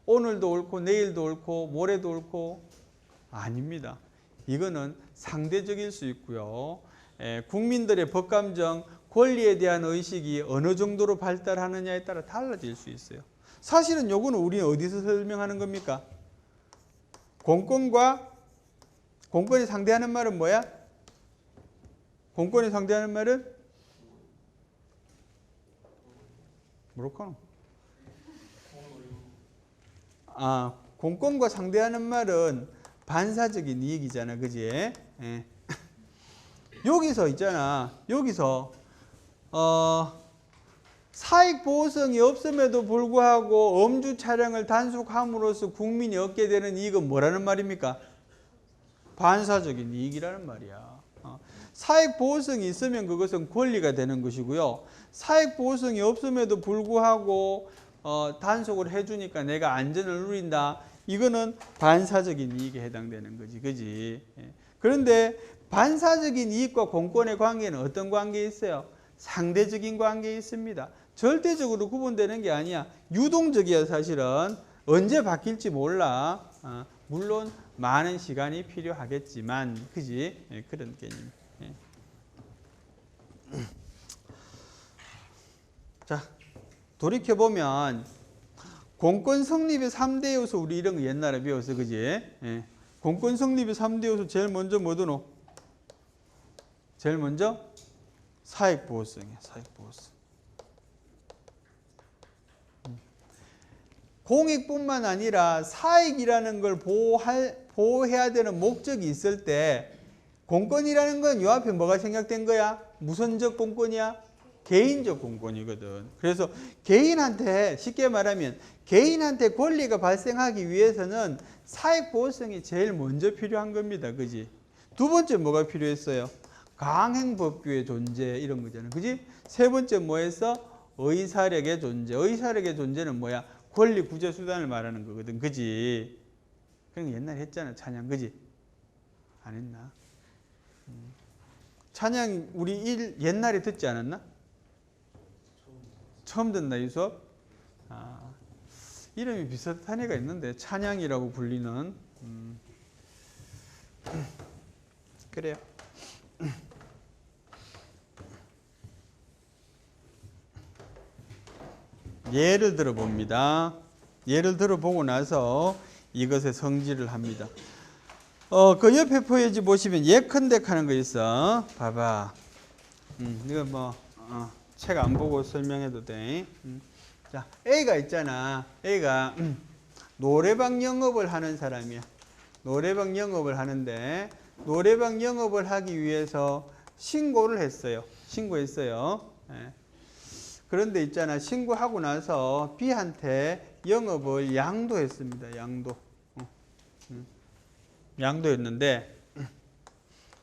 오늘도 옳고 내일도 옳고 모레도 옳고 아닙니다. 이거는 상대적일 수 있고요. 국민들의 법감정, 권리에 대한 의식이 어느 정도로 발달하느냐에 따라 달라질 수 있어요. 사실은 요거는 우리는 어디서 설명하는 겁니까? 공권이 상대하는 말은 뭐야? 공권이 상대하는 말은? 뭐랄까? 공권과 상대하는 말은 반사적인 이익이잖아. 그지? 여기서 있잖아. 사익보호성이 없음에도 불구하고 음주 차량을 단속함으로써 국민이 얻게 되는 이익은 뭐라는 말입니까? 반사적인 이익이라는 말이야. 사익보호성이 있으면 그것은 권리가 되는 것이고요. 사익보호성이 없음에도 불구하고 단속을 해주니까 내가 안전을 누린다. 이거는 반사적인 이익에 해당되는 거지. 그지? 그런데 반사적인 이익과 공권의 관계는 어떤 관계에 있어요? 상대적인 관계에 있습니다. 절대적으로 구분되는 게 아니야. 유동적이야. 사실은 언제 바뀔지 몰라. 물론 많은 시간이 필요하겠지만, 그지? 그런 개념. 자, 돌이켜 보면 공권 성립의 3대 요소, 우리 이런 거 옛날에 배웠어, 그지? 공권 성립의 3대 요소 제일 먼저 뭐더노? 제일 먼저 사익보호성이야. 사익보호성. 공익뿐만 아니라 사익이라는 걸 보호해야 되는 목적이 있을 때 공권이라는 건 요 앞에 뭐가 생략된 거야? 무선적 공권이야? 개인적 공권이거든. 그래서 개인한테, 쉽게 말하면 개인한테 권리가 발생하기 위해서는 사익보호성이 제일 먼저 필요한 겁니다. 그지? 두 번째 뭐가 필요했어요? 강행법규의 존재, 이런 거잖아. 그지? 세 번째 뭐였어? 의사력의 존재. 의사력의 존재는 뭐야? 권리 구제 수단을 말하는 거거든. 그지? 그런 거 옛날에 했잖아. 찬양. 그지? 안 했나? 찬양 우리 옛날에 듣지 않았나? 처음 듣나 이 수업? 이름이 비슷한 애가 있는데 찬양이라고 불리는. 그래요. 예를 들어 봅니다. 예를 들어 보고 나서 이것의 성질을 합니다. 그 옆에 페이지 보시면 예컨대 하는 거 있어. 봐봐. 이거 뭐 책 안 보고 설명해도 돼. 자, A가 있잖아. A가 노래방 영업을 하는 사람이야. 노래방 영업을 하는데 노래방 영업을 하기 위해서 신고를 했어요. 신고했어요. 예. 그런데 있잖아, 신고하고 나서 B한테 영업을 양도했습니다. 양도했는데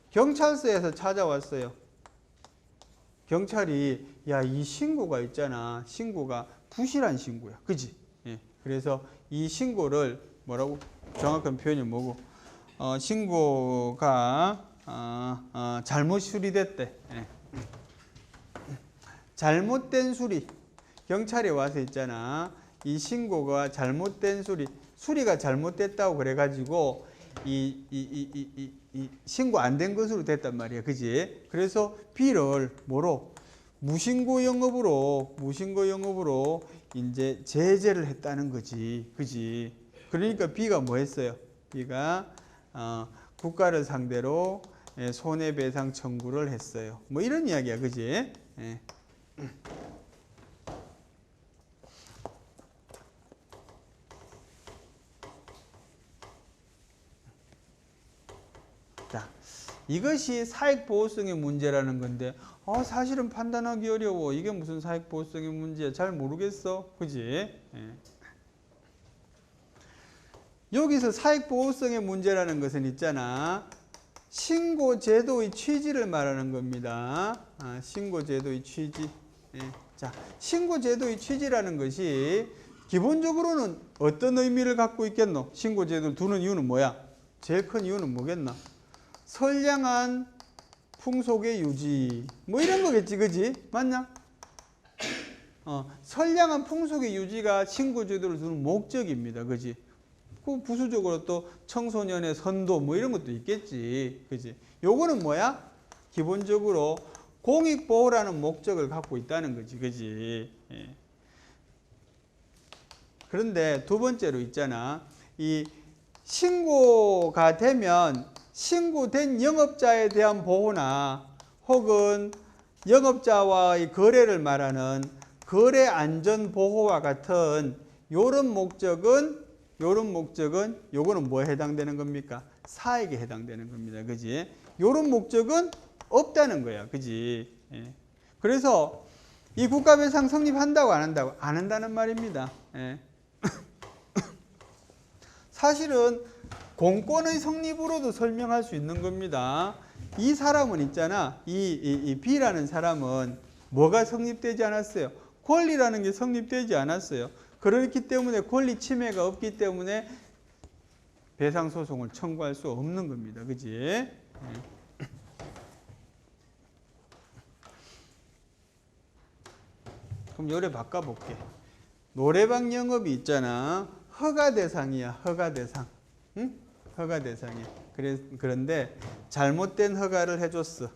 경찰서에서 찾아왔어요. 경찰이 야, 이 신고가 있잖아. 신고가 부실한 신고야. 그지? 예. 그래서 이 신고를 뭐라고? 정확한 표현이 뭐고? 신고가 잘못 수리됐대. 예. 잘못된 수리. 경찰에 와서 있잖아. 이 신고가 잘못된 수리가 잘못됐다고 그래가지고 이 신고 안 된 것으로 됐단 말이야. 그지? 그래서 B를 뭐로? 무신고 영업으로 이제 제재를 했다는 거지. 그지? 그러니까 B가 뭐 했어요? B가 국가를 상대로 손해배상 청구를 했어요. 뭐 이런 이야기야. 그지? 예. 자, 이것이 사익보호성의 문제라는 건데 사실은 판단하기 어려워. 이게 무슨 사익보호성의 문제야. 잘 모르겠어. 그지? 예. 여기서 사익보호성의 문제라는 것은 있잖아. 신고제도의 취지를 말하는 겁니다. 신고제도의 취지. 예. 자, 신고제도의 취지라는 것이 기본적으로는 어떤 의미를 갖고 있겠노? 신고제도를 두는 이유는 뭐야? 제일 큰 이유는 뭐겠나? 선량한 풍속의 유지. 뭐 이런 거겠지, 그지? 맞냐? 선량한 풍속의 유지가 신고제도를 두는 목적입니다, 그지? 그 부수적으로 또 청소년의 선도 뭐 이런 것도 있겠지, 그지? 요거는 뭐야? 기본적으로 공익보호라는 목적을 갖고 있다는 거지, 그지? 예. 그런데 두 번째로 있잖아. 이 신고가 되면 신고된 영업자에 대한 보호나 혹은 영업자와의 거래를 말하는 거래 안전 보호와 같은 요런 목적은 요거는 뭐에 해당되는 겁니까? 사익에 해당되는 겁니다. 그지? 요런 목적은 없다는 거야. 그지? 예. 그래서 이 국가배상 성립한다고 안 한다고? 안 한다는 말입니다. 예. 사실은 공권의 성립으로도 설명할 수 있는 겁니다. 이 사람은 있잖아. 이 B라는 사람은 뭐가 성립되지 않았어요? 권리라는 게 성립되지 않았어요. 그렇기 때문에 권리 침해가 없기 때문에 배상 소송을 청구할 수 없는 겁니다. 그지? 그럼 요래 바꿔볼게. 노래방 영업이 있잖아. 허가 대상이야. 허가 대상. 응? 허가 대상이야. 그런데 잘못된 허가를 해줬어.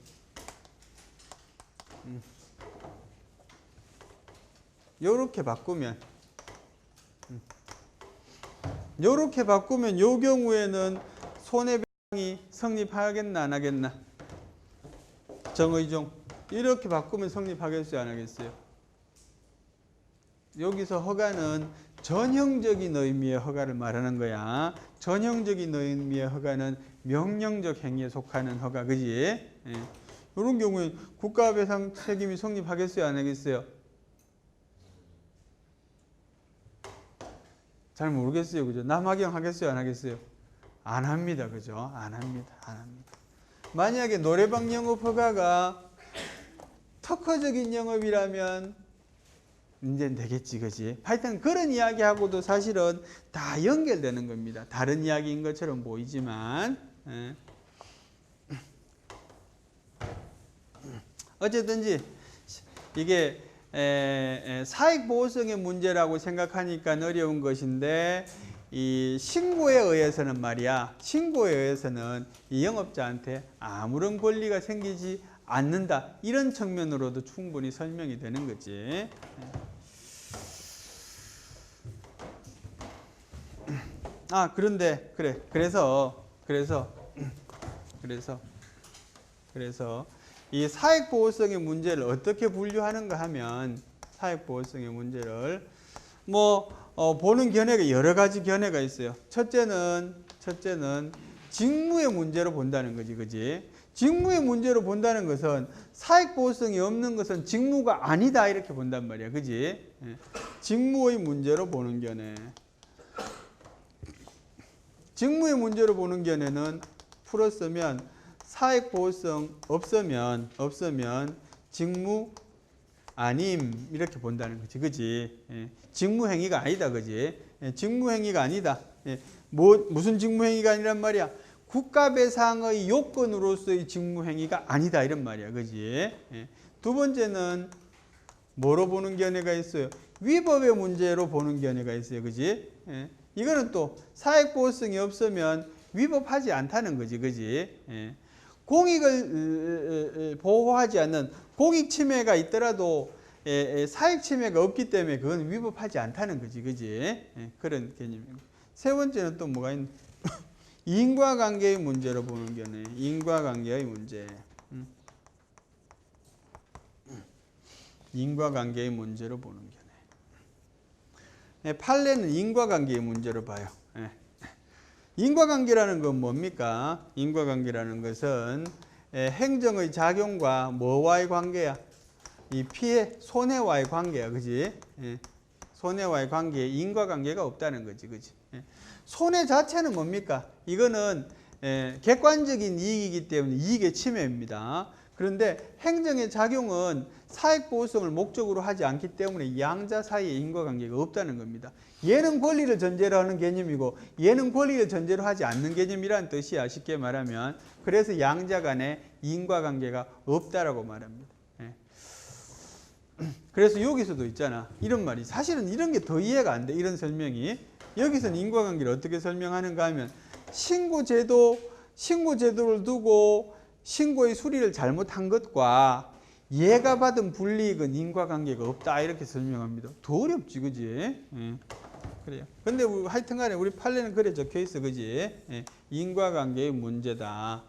요렇게 바꾸면 요 경우에는 손해배상이 성립하겠나 안 하겠나? 정의종. 이렇게 바꾸면 성립하겠어요 안 하겠어요? 여기서 허가는 전형적인 의미의 허가를 말하는 거야. 전형적인 의미의 허가는 명령적 행위에 속하는 허가. 그지? 예. 이런 경우에 국가배상 책임이 성립하겠어요 안 하겠어요? 잘 모르겠어요. 그죠? 남학영 하겠어요? 안 하겠어요? 안 합니다. 그죠? 안 합니다. 만약에 노래방 영업 허가가 특허적인 영업이라면 이제 되겠지. 그지? 하여튼 그런 이야기하고도 사실은 다 연결되는 겁니다. 다른 이야기인 것처럼 보이지만. 어쨌든지 이게 사익보호성의 문제라고 생각하니까 어려운 것인데 이 신고에 의해서는 말이야. 신고에 의해서는 이 영업자한테 아무런 권리가 생기지 않는다. 이런 측면으로도 충분히 설명이 되는 거지. 그런데 그래. 그래서 이 사익보호성의 문제를 어떻게 분류하는가 하면 사익보호성의 문제를 보는 견해가 여러 가지 견해가 있어요. 첫째는 직무의 문제로 본다는 거지. 그지? 직무의 문제로 본다는 것은 사익보호성이 없는 것은 직무가 아니다 이렇게 본단 말이야. 그지? 직무의 문제로 보는 견해. 직무의 문제로 보는 견해는 풀었으면 사익보호성 없으면 직무 아님 이렇게 본다는 거지. 그지? 직무행위가 아니다. 그지? 직무행위가 아니다. 무슨 직무행위가 아니란 말이야? 국가배상의 요건으로서의 직무행위가 아니다 이런 말이야. 그지? 두 번째는 뭐로 보는 견해가 있어요? 위법의 문제로 보는 견해가 있어요. 그지? 이거는 또 사익보호성이 없으면 위법하지 않다는 거지. 그지? 공익을 보호하지 않는 공익 침해가 있더라도 사익 침해가 없기 때문에 그건 위법하지 않다는 거지. 그지? 그런 개념이고. 세 번째는 또 뭐가 있나? 인과관계의 문제로 보는 견해. 인과관계의 문제. 인과관계의 문제로 보는 견해. 판례는 인과관계의 문제로 봐요. 인과관계라는 건 뭡니까? 인과관계라는 것은 행정의 작용과 뭐와의 관계야? 이 피해, 손해와의 관계야. 그지? 손해와의 관계에 인과관계가 없다는 거지. 그지? 손해 자체는 뭡니까? 이거는 객관적인 이익이기 때문에 이익의 침해입니다. 그런데 행정의 작용은 사익보호성을 목적으로 하지 않기 때문에 양자 사이에 인과관계가 없다는 겁니다. 얘는 권리를 전제로 하는 개념이고 얘는 권리를 전제로 하지 않는 개념이라는 뜻이야. 쉽게 말하면. 그래서 양자 간에 인과관계가 없다라고 말합니다. 그래서 여기서도 있잖아. 이런 말이 사실은 이런 게 더 이해가 안 돼. 이런 설명이. 여기서는 인과관계를 어떻게 설명하는가 하면 신고제도를 두고 신고의 수리를 잘못한 것과 얘가 받은 불이익은 인과관계가 없다 이렇게 설명합니다. 더 어렵지. 그지? 그래요. 근데 하여튼 간에 우리 판례는 그래 적혀 있어. 그지? 인과관계의 문제다.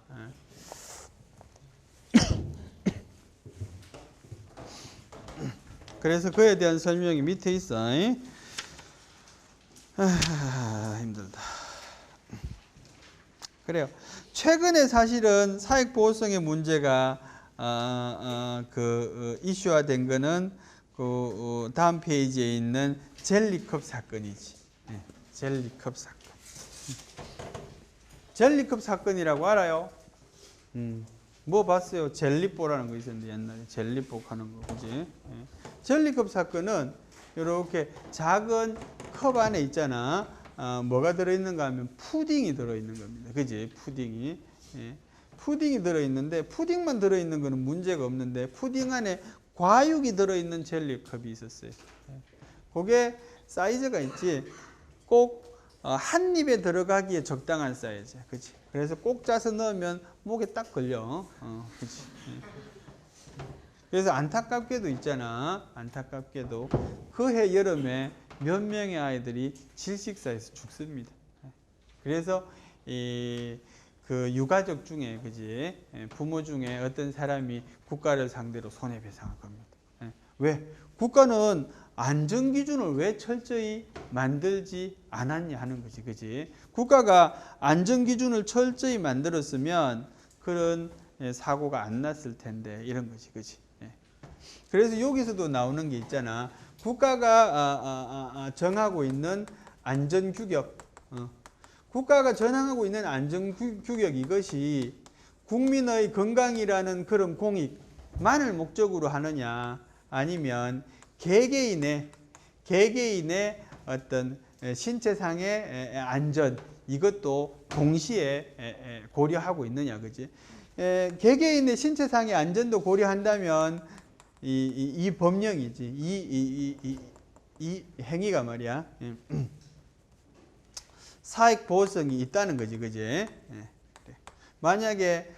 그래서 그에 대한 설명이 밑에 있어. 힘들다. 그래요. 최근에 사실은 사익보호성의 문제가 이슈화된 거는 다음 페이지에 있는 젤리컵 사건이지. 젤리컵 사건. 젤리컵 사건이라고 알아요? 뭐 봤어요? 젤리뽀라는 거 있었는데 옛날에 젤리뽀 하는 거. 그지? 젤리컵 사건은 이렇게 작은 컵 안에 있잖아. 뭐가 들어있는가 하면 푸딩이 들어있는 겁니다. 그지? 푸딩이. 푸딩이 들어있는데 푸딩만 들어있는 거는 문제가 없는데 푸딩 안에 과육이 들어있는 젤리컵이 있었어요. 그게 사이즈가 있지. 꼭 한 입에 들어가기에 적당한 사이즈. 그치? 그래서 꼭 짜서 넣으면 목에 딱 걸려. 그치? 그래서 안타깝게도 있잖아. 안타깝게도 그해 여름에 몇 명의 아이들이 질식사에서 죽습니다. 그래서 그 유가족 중에, 그지? 부모 중에 어떤 사람이 국가를 상대로 손해배상을 겁니다. 왜? 국가는 안전기준을 왜 철저히 만들지 않았냐 하는 거지. 그지? 국가가 안전기준을 철저히 만들었으면 그런 사고가 안 났을 텐데, 이런 거지. 그지? 그래서 여기서도 나오는 게 있잖아. 국가가 정하고 있는 안전규격, 국가가 정하고 있는 안전규격 이것이 국민의 건강이라는 그런 공익만을 목적으로 하느냐, 아니면 개개인의 어떤 신체상의 안전 이것도 동시에 고려하고 있느냐, 그지? 개개인의 신체상의 안전도 고려한다면 이 법령이지, 이 행위가 말이야 사익 보호성이 있다는 거지, 그지? 만약에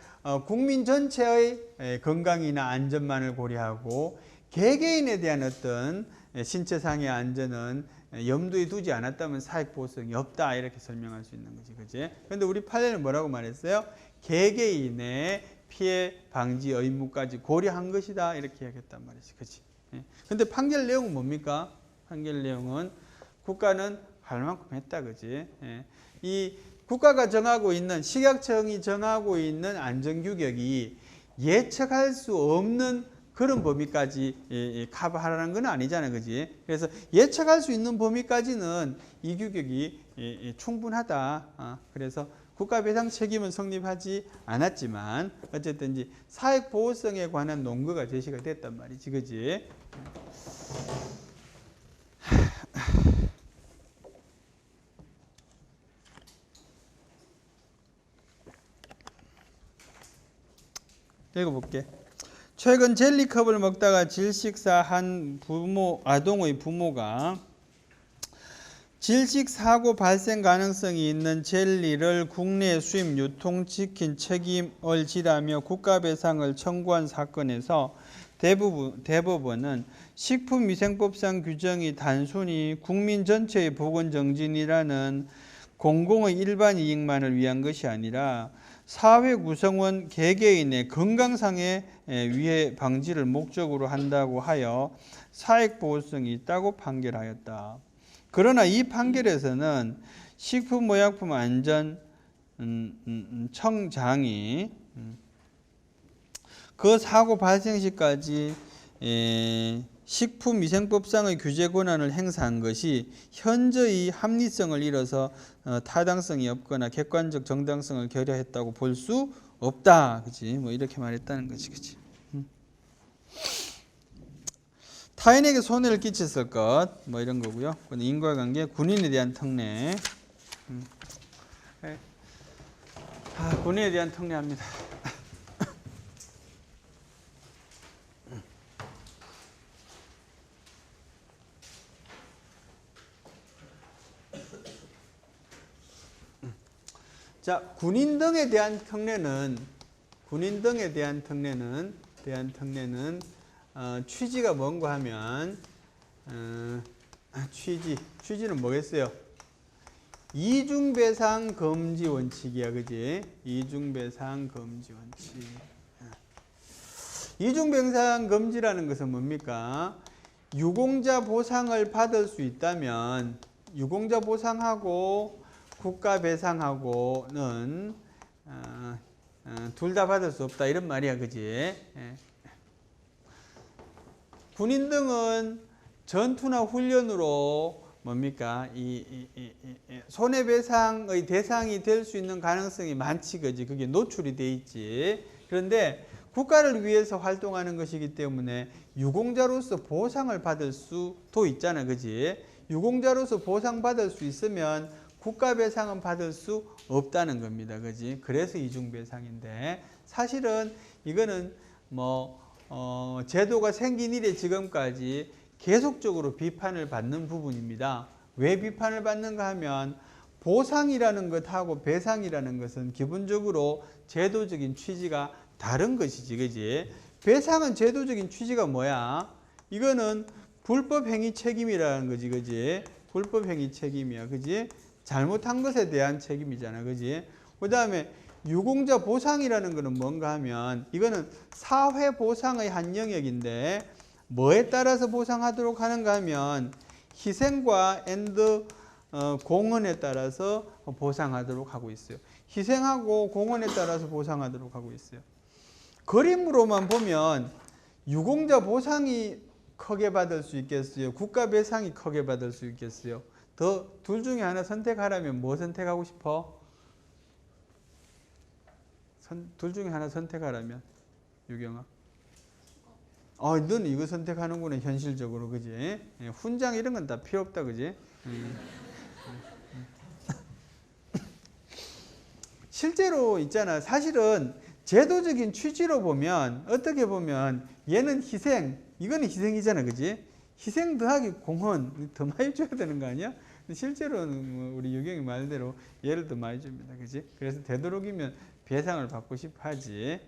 국민 전체의 건강이나 안전만을 고려하고 개개인에 대한 어떤 신체상의 안전은 염두에 두지 않았다면 사익 보호성이 없다 이렇게 설명할 수 있는 거지, 그지? 그런데 우리 판례는 뭐라고 말했어요? 개개인의 피해 방지 의무까지 고려한 것이다 이렇게 이야기했단 말이지, 그지? 근데 판결 내용은 뭡니까? 판결 내용은 국가는 할 만큼 했다, 그지? 이 국가가 정하고 있는 식약청이 정하고 있는 안전규격이 예측할 수 없는 그런 범위까지 커버하라는 건 아니잖아요, 그지? 그래서 예측할 수 있는 범위까지는 이 규격이 충분하다. 그래서 국가배상 책임은 성립하지 않았지만 어쨌든 이제 사회보호성에 관한 논거가 제시가 됐단 말이지, 그지? 읽어볼게. 최근 젤리컵을 먹다가 질식사한 아동의 부모가 질식사고 발생 가능성이 있는 젤리를 국내 수입 유통시킨 책임을 지라며 국가배상을 청구한 사건에서 대법원은 식품위생법상 규정이 단순히 국민 전체의 보건정진이라는 공공의 일반 이익만을 위한 것이 아니라 사회 구성원 개개인의 건강상의 위해 방지를 목적으로 한다고 하여 사회보호성이 있다고 판결하였다. 그러나 이 판결에서는 식품의약품안전청장이 그 사고 발생 시까지 식품위생법상의 규제 권한을 행사한 것이 현저히 합리성을 잃어서 타당성이 없거나 객관적 정당성을 결여했다고 볼 수 없다. 그치? 뭐 이렇게 말했다는 거지, 그치? 타인에게 손해를 끼쳤을 것, 뭐 이런 거고요. 인과관계, 군인에 대한 특례. 군인에 대한 특례합니다. 자, 군인 등에 대한 특례는 취지가 뭔가 하면 취지는 뭐겠어요? 이중배상 금지 원칙이야, 그지? 이중배상 금지 원칙. 이중배상 금지라는 것은 뭡니까? 유공자 보상을 받을 수 있다면 유공자 보상하고 국가 배상하고는 둘 다 받을 수 없다, 이런 말이야, 그지? 군인 등은 전투나 훈련으로 뭡니까? 손해배상의 대상이 될 수 있는 가능성이 많지, 그지? 그게 노출이 돼 있지. 그런데 국가를 위해서 활동하는 것이기 때문에 유공자로서 보상을 받을 수도 있잖아, 그지? 유공자로서 보상받을 수 있으면 국가배상은 받을 수 없다는 겁니다, 그지? 그래서 이중배상인데, 사실은 이거는 제도가 생긴 이래 지금까지 계속적으로 비판을 받는 부분입니다. 왜 비판을 받는가 하면 보상이라는 것하고 배상이라는 것은 기본적으로 제도적인 취지가 다른 것이지, 그지? 배상은 제도적인 취지가 뭐야? 이거는 불법행위 책임이라는 거지, 그지? 불법행위 책임이야, 그지? 잘못한 것에 대한 책임이잖아, 그지? 그 다음에 유공자 보상이라는 것은 뭔가 하면 이거는 사회보상의 한 영역인데 뭐에 따라서 보상하도록 하는가 하면 희생과 공헌에 따라서 보상하도록 하고 있어요. 희생하고 공헌에 따라서 보상하도록 하고 있어요. 그림으로만 보면 유공자 보상이 크게 받을 수 있겠어요? 국가 배상이 크게 받을 수 있겠어요? 둘 중에 하나 선택하라면 뭐 선택하고 싶어? 둘 중에 하나 선택하라면, 유경아. 너는 이거 선택하는구나, 현실적으로, 그지? 훈장 이런 건 다 필요 없다, 그지? 실제로 있잖아. 사실은 제도적인 취지로 보면, 어떻게 보면 얘는 희생, 이거는 희생이잖아, 그지? 희생 더하기 공헌 더 많이 줘야 되는 거 아니야? 실제로는 우리 유경이 말대로 얘를 더 많이 줍니다, 그지? 그래서 되도록이면 배상을 받고 싶어 하지.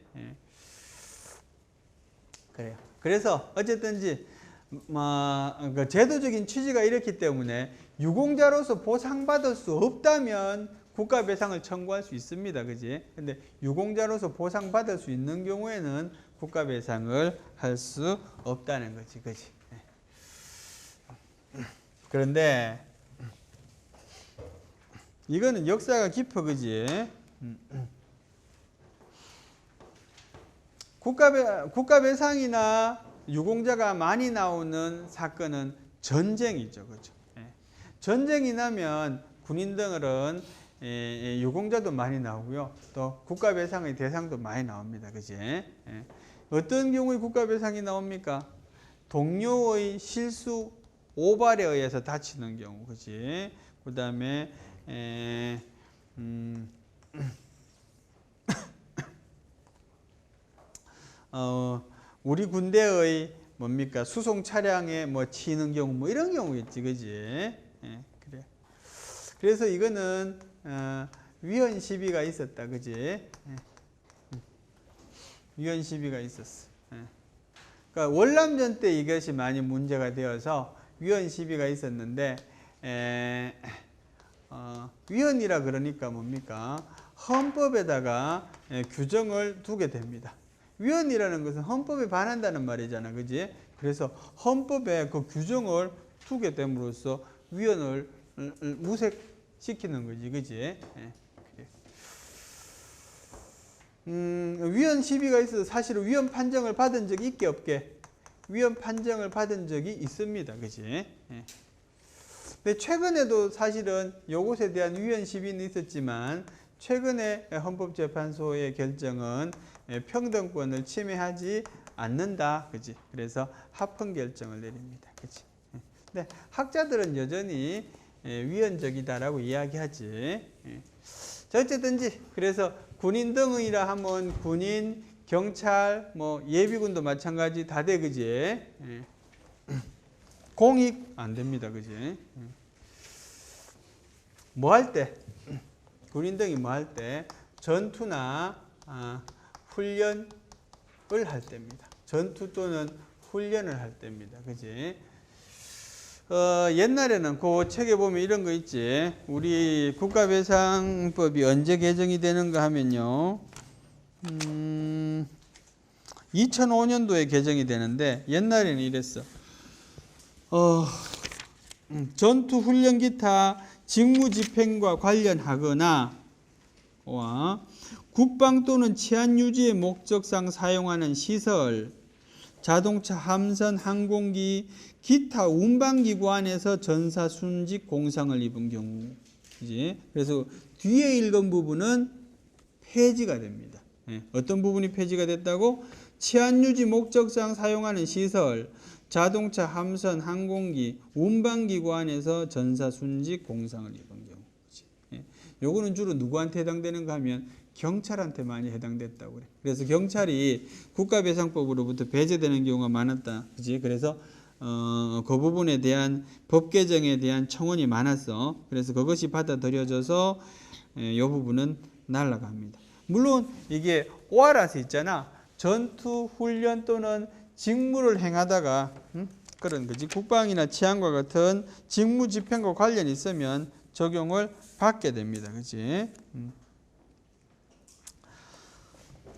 그래요. 그래서 어쨌든지 그 제도적인 취지가 이렇기 때문에 유공자로서 보상받을 수 없다면 국가 배상을 청구할 수 있습니다, 그지? 근데 유공자로서 보상받을 수 있는 경우에는 국가 배상을 할 수 없다는 거지, 그지? 그런데 이거는 역사가 깊어, 그지? 국가배상이나 유공자가 많이 나오는 사건은 전쟁이죠, 그죠? 전쟁이 나면 군인들은 유공자도 많이 나오고요, 또 국가배상의 대상도 많이 나옵니다, 그지? 어떤 경우에 국가배상이 나옵니까? 동료의 실수, 오발에 의해서 다치는 경우, 그지? 그 다음에 우리 군대의 뭡니까? 수송 차량에 뭐 치이는 경우, 뭐 이런 경우겠지, 그지? 그래. 그래서 이거는 위헌 시비가 있었다, 그지? 위헌 시비가 있었어. 그러니까 월남전 때 이것이 많이 문제가 되어서 위헌 시비가 있었는데, 위헌이라 그러니까 뭡니까? 헌법에다가 규정을 두게 됩니다. 위헌이라는 것은 헌법에 반한다는 말이잖아, 그지? 그래서 헌법에 그 규정을 두게 됨으로써 위헌을 무색시키는 거지, 그지? 위헌 시비가 있어서 사실은 위헌 판정을 받은 적이 있게 없게? 위헌 판정을 받은 적이 있습니다, 그지? 근데 최근에도 사실은 이것에 대한 위헌 시비는 있었지만 최근에 헌법재판소의 결정은 평등권을 침해하지 않는다, 그지? 그래서 합헌 결정을 내립니다, 그지? 근데 학자들은 여전히 위헌적이다라고 이야기하지. 자, 어쨌든지 그래서 군인 등이라 하면 군인, 경찰, 뭐 예비군도 마찬가지 다 돼, 그지? 공익 안 됩니다, 그지? 뭐 할 때? 군인 등이 뭐 할 때? 전투나 훈련을 할 때입니다. 전투 또는 훈련을 할 때입니다, 그지? 옛날에는 그 책에 보면 이런 거 있지. 우리 국가배상법이 언제 개정이 되는가 하면요, 2005년도에 개정이 되는데 옛날에는 이랬어. 전투 훈련 기타 직무 집행과 관련하거나 국방 또는 치안 유지의 목적상 사용하는 시설, 자동차, 함선, 항공기, 기타 운반기구 안에서 전사 순직 공상을 입은 경우, 그지? 그래서 뒤에 읽은 부분은 폐지가 됩니다. 어떤 부분이 폐지가 됐다고? 치안 유지 목적상 사용하는 시설, 자동차, 함선, 항공기, 운반기구 안에서 전사 순직 공상을 입은 경우. 요거는 주로 누구한테 해당되는가 하면 경찰한테 많이 해당됐다고 그래. 그래서 경찰이 국가배상법으로부터 배제되는 경우가 많았다, 그지? 그래서 그 부분에 대한 법 개정에 대한 청원이 많았어. 그래서 그것이 받아들여져서 이 부분은 날아갑니다. 물론 이게 오아라서 있잖아. 전투, 훈련 또는 직무를 행하다가 그런 거지. 국방이나 치안과 같은 직무 집행과 관련이 있으면 적용을 받게 됩니다, 그지?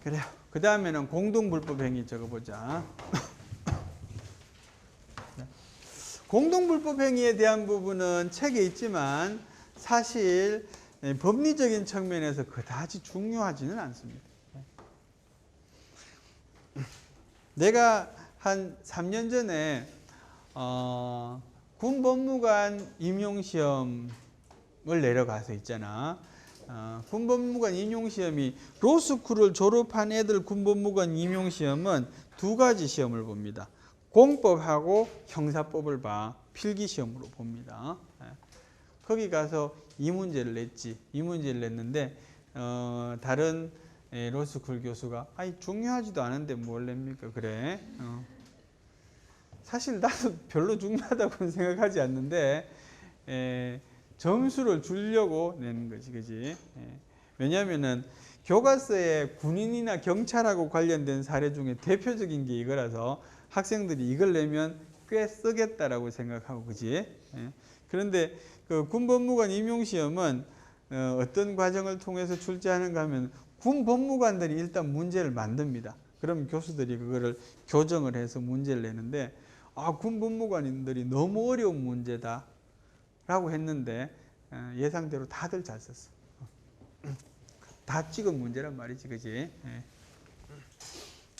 그래요. 그 다음에는 공동불법행위 적어보자. 공동불법행위에 대한 부분은 책에 있지만 사실 법리적인 측면에서 그다지 중요하지는 않습니다. 내가 한 3년 전에 군법무관 임용시험을 내려가서 있잖아. 군법무관 임용시험이 로스쿨을 졸업한 애들 군법무관 임용시험은 두 가지 시험을 봅니다. 공법하고 형사법을 봐. 필기시험으로 봅니다. 거기 가서 이 문제를 냈지. 이 문제를 냈는데 다른 로스쿨 교수가 아니 중요하지도 않은데 뭘 냅니까? 그래. 사실 나도 별로 중요하다고는 생각하지 않는데 점수를 주려고 내는 거지, 그지? 왜냐하면은 교과서에 군인이나 경찰하고 관련된 사례 중에 대표적인 게 이거라서 학생들이 이걸 내면 꽤 쓰겠다라고 생각하고, 그지? 그런데 그 군법무관 임용시험은 어떤 과정을 통해서 출제하는가 하면 군법무관들이 일단 문제를 만듭니다. 그럼 교수들이 그거를 교정을 해서 문제를 내는데 군법무관인들이 너무 어려운 문제다 라고 했는데 예상대로 다들 잘 썼어. 다 찍은 문제란 말이지, 그지? 예.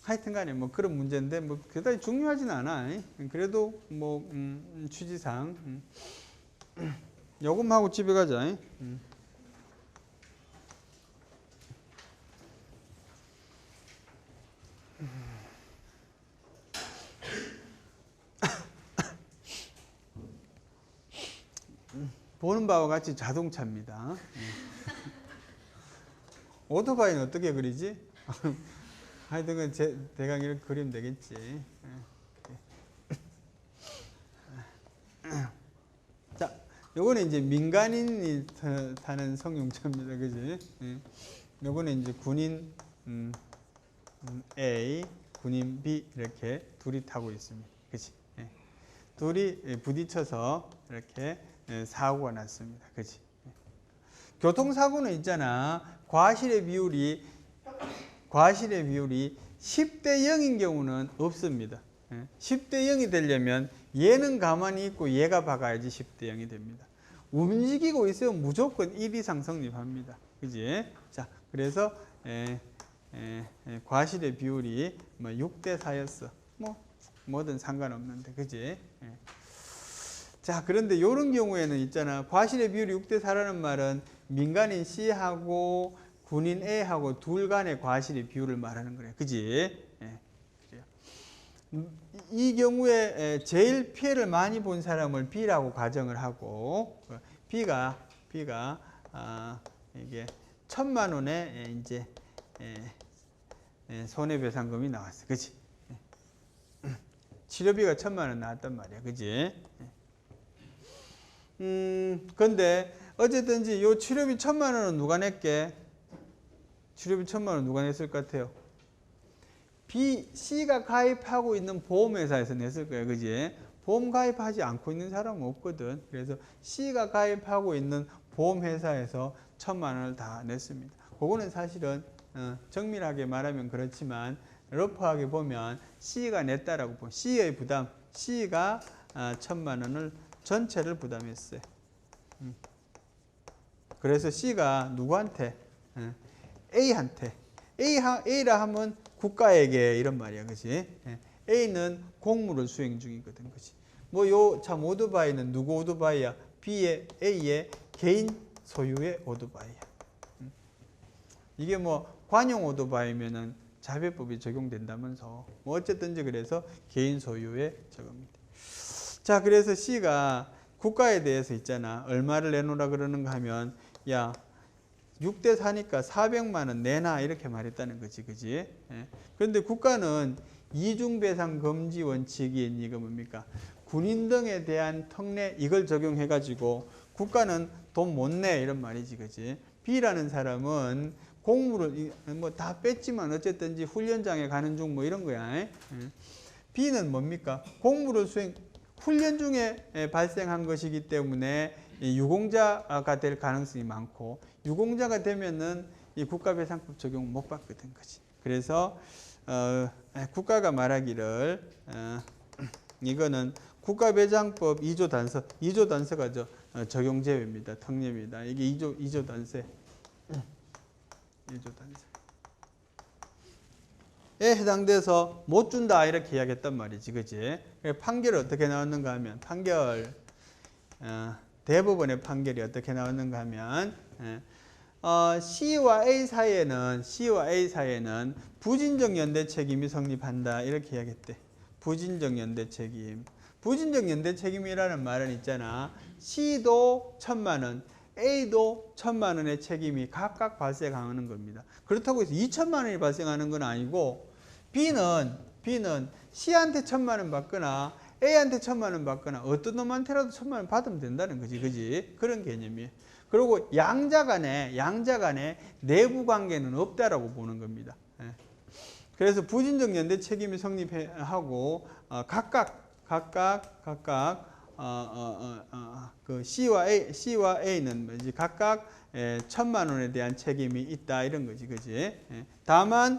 하여튼간에 뭐 그런 문제인데 뭐 그다지 중요하진 않아. 그래도 뭐 취지상 요금하고 집에 가자. 보는 바와 같이 자동차입니다. 오토바이는 어떻게 그리지? 하여튼 대강 이렇게 그리면 되겠지. 자, 요거는 이제 민간인이 타는 승용차입니다. 그지? 요거는 이제 군인 A, 군인 B 이렇게 둘이 타고 있습니다. 그지? 둘이 부딪혀서 이렇게 사고가 났습니다. 그지? 교통사고는 있잖아. 과실의 비율이 10대 0인 경우는 없습니다. 10대 0이 되려면 얘는 가만히 있고 얘가 박아야지 10대 0이 됩니다. 움직이고 있으면 무조건 1 이상 성립합니다. 그지? 자, 그래서 과실의 비율이 6대 4였어. 뭐든 상관없는데, 그지? 자, 그런데 이런 경우에는 있잖아. 과실의 비율이 6대 4라는 말은 민간인 C하고 군인 A하고 둘 간의 과실의 비율을 말하는 거예요. 그지? 그래요. 이 경우에 제일 피해를 많이 본 사람을 B라고 가정을 하고, B가 이게 1,000만 원의 이제 손해배상금이 나왔어. 그지? 치료비가 1,000만 원 나왔단 말이야. 그지? 근데 어쨌든지 요 치료비 1,000만 원은 누가 냈게? 치료비 1,000만 원 누가 냈을 것 같아요? C가 가입하고 있는 보험회사에서 냈을 거예요. 그지? 보험 가입하지 않고 있는 사람은 없거든. 그래서 C가 가입하고 있는 보험회사에서 1,000만 원을 다 냈습니다. 그거는 사실은 정밀하게 말하면 그렇지만 러프하게 보면 C가 냈다라고 보면 C의 부담, C가 1,000만 원을 전체를 부담했어요. 그래서 C가 누구한테? A한테. A라 하면 국가에게 이런 말이야. 그지? A는 공무를 수행 중이거든. 그지? 요 참 오토바이는 누구 오토바이야? A의 개인 소유의 오토바이야. 이게 관용 오토바이면은 자배법이 적용된다면서. 어쨌든지 그래서 개인 소유의 저겁니다. 자, 그래서 C가 국가에 대해서 있잖아. 얼마를 내놓으라 그러는가 하면, 야, 6대 4니까 400만 원 내놔. 이렇게 말했다는 거지. 그지? 그런데 국가는 이중배상 금지 원칙이 이거 뭡니까? 군인 등에 대한 특례 이걸 적용해가지고 국가는 돈 못 내. 이런 말이지. 그지? B라는 사람은 공무를 다 뺐지만 어쨌든지 훈련장에 가는 중 이런 거야. B는 뭡니까? 공무를 수행, 훈련 중에 발생한 것이기 때문에 유공자가 될 가능성이 많고, 유공자가 되면은 이 국가배상법 적용 못 받거든. 거지. 그래서 국가가 말하기를 이거는 국가배상법 2조 단서가 적용 제외입니다. 특례입니다. 이게 2조 단서. 2조 단서에 해당돼서 못 준다 이렇게 이야기했단 말이지. 그지? 판결이 어떻게 나왔는가 하면 대법원의 판결이 어떻게 나왔는가 하면 C와 A 사이에는 부진적 연대 책임이 성립한다 이렇게 이야기했대. 부진적 연대 책임. 부진적 연대 책임이라는 말은 있잖아. C도 1,000만 원, A도 1,000만 원의 책임이 각각 발생하는 겁니다. 그렇다고 해서 2,000만 원이 발생하는 건 아니고, B는 C한테 1,000만 원 받거나 A한테 1,000만 원 받거나 어떤 놈한테라도 1,000만 원 받으면 된다는 거지. 그지? 그런 개념이에요. 그리고 양자 간에 내부 관계는 없다라고 보는 겁니다. 그래서 부진적 연대 책임이 성립하고 각각 그 C와 A는 각각 1,000만 원에 대한 책임이 있다 이런 거지. 그지? 다만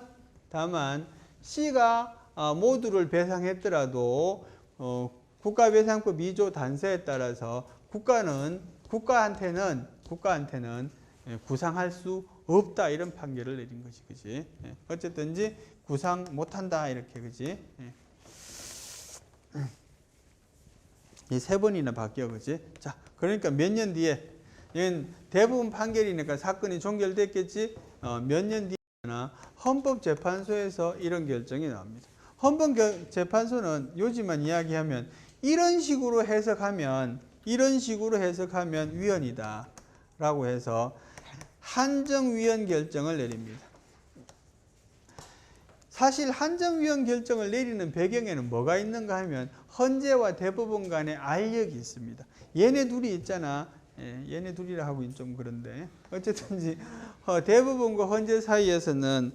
C가 모두를 배상했더라도 국가배상법 2조 단서에 따라서 국가는 국가한테는 구상할 수 없다 이런 판결을 내린 것이 그지. 어쨌든지 구상 못한다 이렇게 그지. 이 세 번이나 바뀌어 그지. 자, 그러니까 몇 년 뒤에 대부분 판결이니까 사건이 종결됐겠지. 몇 년 뒤에나 헌법재판소에서 이런 결정이 나옵니다. 헌법재판소는 요지만 이야기하면 이런 식으로 해석하면 위헌이다 라고 해서 한정위헌 결정을 내립니다. 사실 한정위헌 결정을 내리는 배경에는 뭐가 있는가 하면 헌재와 대법원 간의 알력이 있습니다. 얘네 둘이 있잖아. 얘네 둘이라 하고 좀 그런데 어쨌든지 대법원과 헌재 사이에서는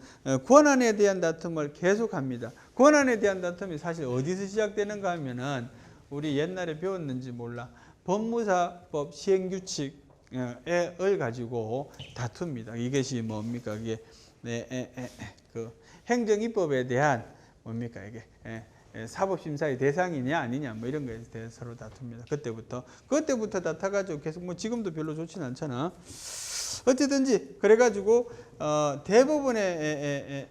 권한에 대한 다툼을 계속합니다. 권한에 대한 다툼이 사실 어디서 시작되는가 하면은 우리 옛날에 배웠는지 몰라. 법무사법 시행규칙을 가지고 다툽니다. 이것이 뭡니까? 이게 그 행정입법에 대한 뭡니까 이게 사법심사의 대상이냐 아니냐 뭐 이런 거에 대해서 서로 다툽니다. 그때부터 다퉈가지고 계속 뭐 지금도 별로 좋진 않잖아. 어쨌든지 그래가지고 대법원의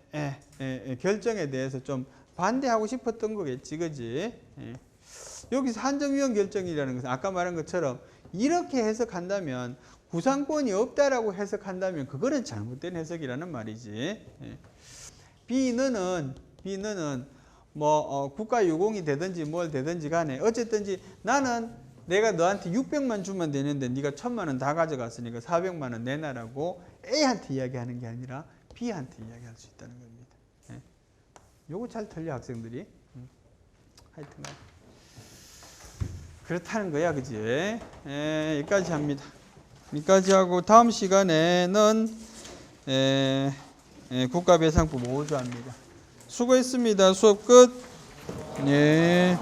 결정에 대해서 좀 반대하고 싶었던 거겠지, 그지? 여기서 한정위헌 결정이라는 것은 아까 말한 것처럼 이렇게 해석한다면 구상권이 없다라고 해석한다면 그거는 잘못된 해석이라는 말이지. B는 뭐 국가유공이 되든지 뭘 되든지 간에 어쨌든지 나는 내가 너한테 600만 주면 되는데 네가 1000만 원 다 가져갔으니까 400만 원 내놔라고 A한테 이야기하는 게 아니라 B한테 이야기할 수 있다는 겁니다. 요거 잘 틀려 학생들이. 하여튼간 그렇다는 거야, 그지? 여기까지 합니다. 여기까지 하고 다음 시간에는 국가배상법 5조 합니다. 수고했습니다. 수업 끝. 예.